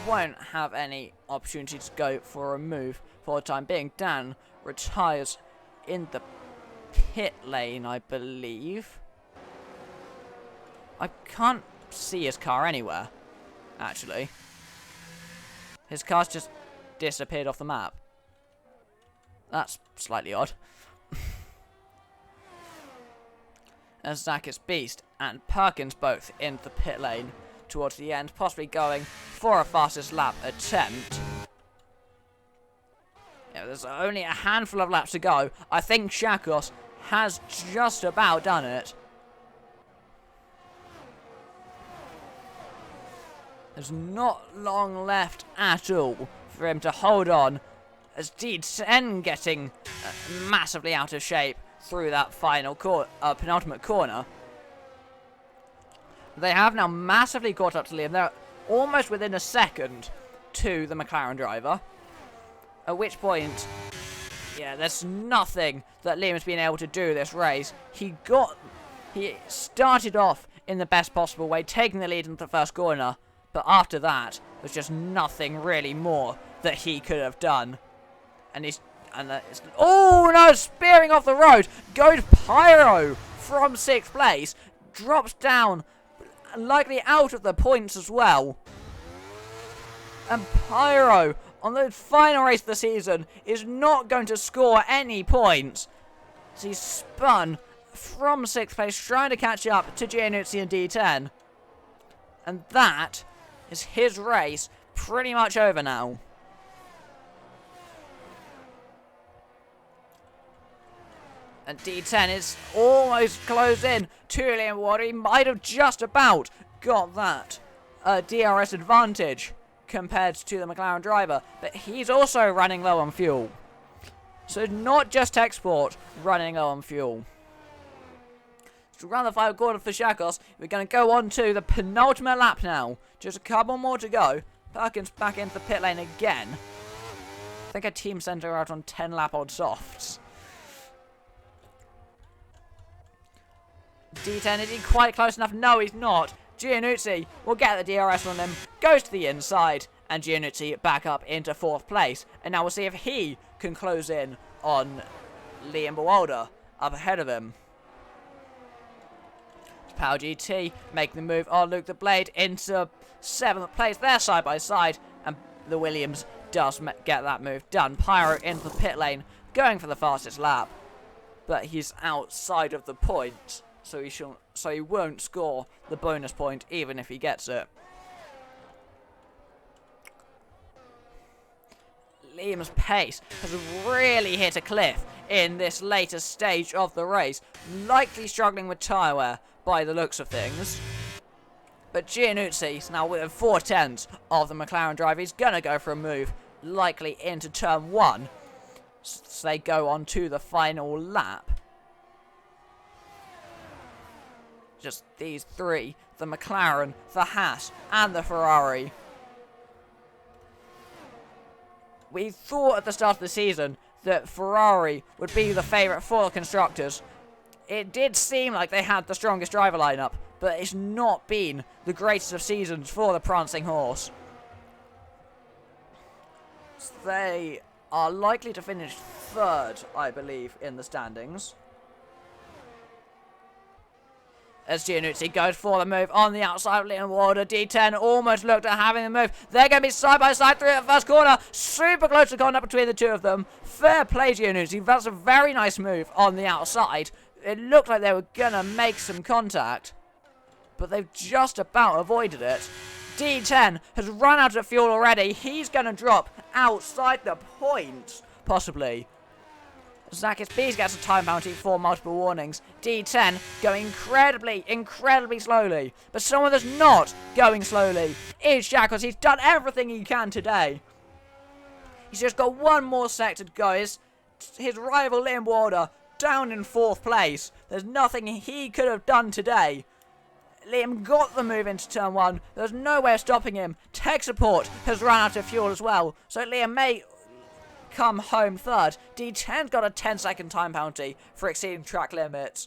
won't have any opportunity to go for a move for the time being. Dan retires in the pit lane, I believe. I can't see his car anywhere, actually. His car's just disappeared off the map. That's slightly odd. As Zakis Beast and Perkins both into the pit lane towards the end, possibly going for a fastest lap attempt. Yeah, there's only a handful of laps to go. I think Shakos has just about done it. There's not long left at all for him to hold on, as D10 getting massively out of shape through that final penultimate corner. They have now massively caught up to Liam. They're almost within a second to the McLaren driver. At which point, yeah, there's nothing that Liam's been able to do this race. He started off in the best possible way, taking the lead into the first corner. But after that, there's just nothing really more that he could have done. Oh no, spearing off the road, goes Pyro from 6th place, drops down, likely out of the points as well. And Pyro, on the final race of the season, is not going to score any points. So he's spun from 6th place, trying to catch up to Giannuzzi and D10. And that is his race pretty much over now. And D10 is almost closed in to Liam Ward. He might have just about got that DRS advantage compared to the McLaren driver. But he's also running low on fuel. So not just Export running low on fuel. To run the final corner for Shakos, we're going to go on to the penultimate lap now. Just a couple more to go. Perkins back into the pit lane again. I think a team centre out on 10 lap odd softs. D10, is he quite close enough? No, he's not. Giannuzzi will get the DRS on him, goes to the inside, and Giannuzzi back up into 4th place. And now we'll see if he can close in on Liam Bowalder up ahead of him. Power GT making the move on Luke the Blade into 7th place. They're side by side, and the Williams does get that move done. Pyro into the pit lane, going for the fastest lap, but he's outside of the point. So he won't score the bonus point even if he gets it. Liam's pace has really hit a cliff in this later stage of the race, likely struggling with tyre wear by the looks of things. But Giannuzzi is now within 4/10 of the McLaren driver. He's going to go for a move, likely into turn 1. So they go on to the final lap. Just these three, the McLaren, the Haas, and the Ferrari. We thought at the start of the season that Ferrari would be the favourite for the constructors. It did seem like they had the strongest driver lineup, but it's not been the greatest of seasons for the prancing horse. So they are likely to finish 3rd, I believe, in the standings. As Giannuzzi goes for the move on the outside of Liam Warder. D10 almost looked at having the move. They're going to be side by side through the first corner. Super close to contact between the two of them. Fair play, Giannuzzi. That's a very nice move on the outside. It looked like they were going to make some contact, but they've just about avoided it. D10 has run out of fuel already. He's going to drop outside the points, possibly. Zakis Bees gets a time penalty for multiple warnings. D10 going incredibly slowly. But someone that's not going slowly is Shakos. He's done everything he can today. He's just got one more sector to go. His rival Liam Warder down in 4th place. There's nothing he could have done today. Liam got the move into turn 1. There's no way of stopping him. Tech support has run out of fuel as well. So Liam may come home 3rd. D10's got a 10-second time penalty for exceeding track limits.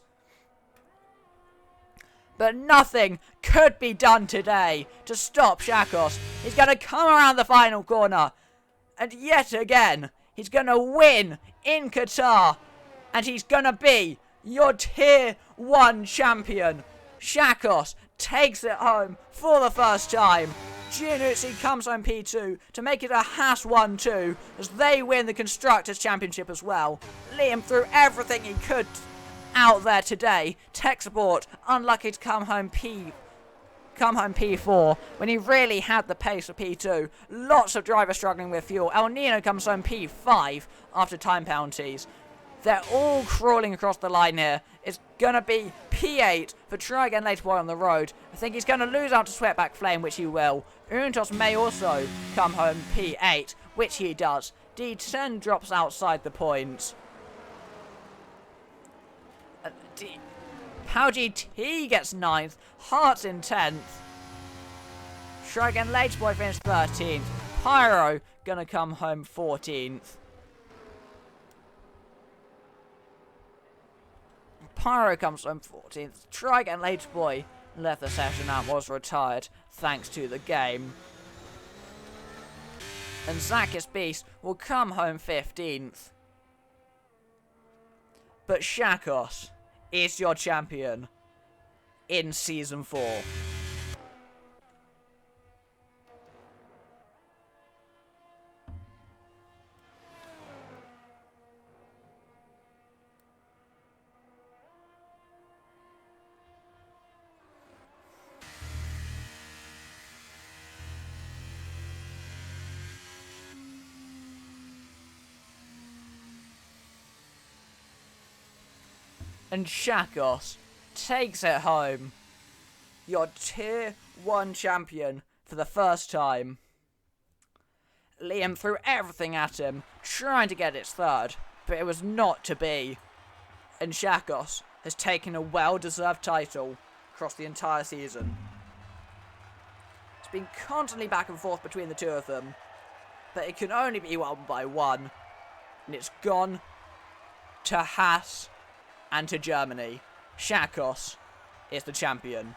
But nothing could be done today to stop Shakos. He's going to come around the final corner. And yet again, he's going to win in Qatar. And he's going to be your Tier 1 champion. Shakos takes it home for the first time. Giannuzzi comes home P2 to make it a Haas 1-2 as they win the Constructors' Championship as well. Liam threw everything he could out there today. Tech support unlucky to come home P4 when he really had the pace of P2. Lots of drivers struggling with fuel. El Nino comes home P5 after time penalties. They're all crawling across the line here. It's going to be P8 for Try Again Later Boy on the road. I think he's going to lose out to Sweatback Flame, which he will. Untos may also come home P8, which he does. D10 drops outside the points. Pow GT gets 9th. Hearts in 10th. Try Again Later Boy finished 13th. Pyro going to come home 14th. Pyro comes home 14th. Try Again Later Boy left the session and was retired thanks to the game. And Zakis Beast will come home 15th. But Shakos is your champion in Season 4. And Shakos takes it home. Your Tier 1 champion for the first time. Liam threw everything at him, trying to get its third, but it was not to be. And Shakos has taken a well-deserved title across the entire season. It's been constantly back and forth between the two of them, but it can only be won by one. And it's gone to Haas and to Germany. Shakos is the champion.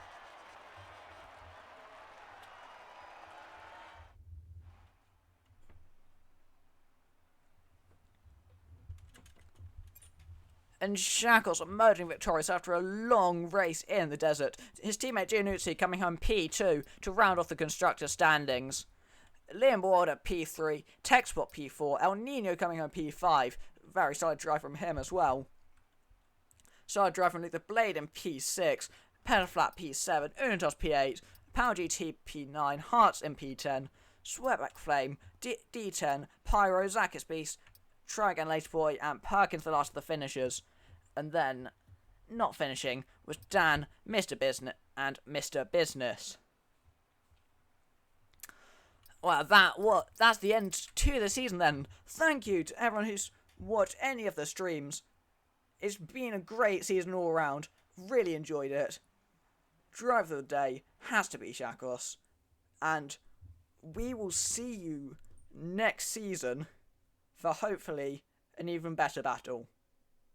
And Shakos emerging victorious after a long race in the desert. His teammate Giannuzzi coming home P2 to round off the constructor standings. Liam Ward at P3, Techspot P4, El Nino coming home P5. Very solid drive from him as well. Solid drive from Luke the Blade in P6, Pedalflat P7, Unitos P8, Power GT P9, Hearts in P10, Sweatback Flame, D10, Pyro, Zakis Beast, Try Again Later Boy, and Perkins the last of the finishers. And then, not finishing, was Dan, Mr. Business, and Mr. Business. Well, that's the end to the season then. Thank you to everyone who's watched any of the streams. It's been a great season all around. Really enjoyed it. Driver of the day has to be Shakos. And we will see you next season for hopefully an even better battle.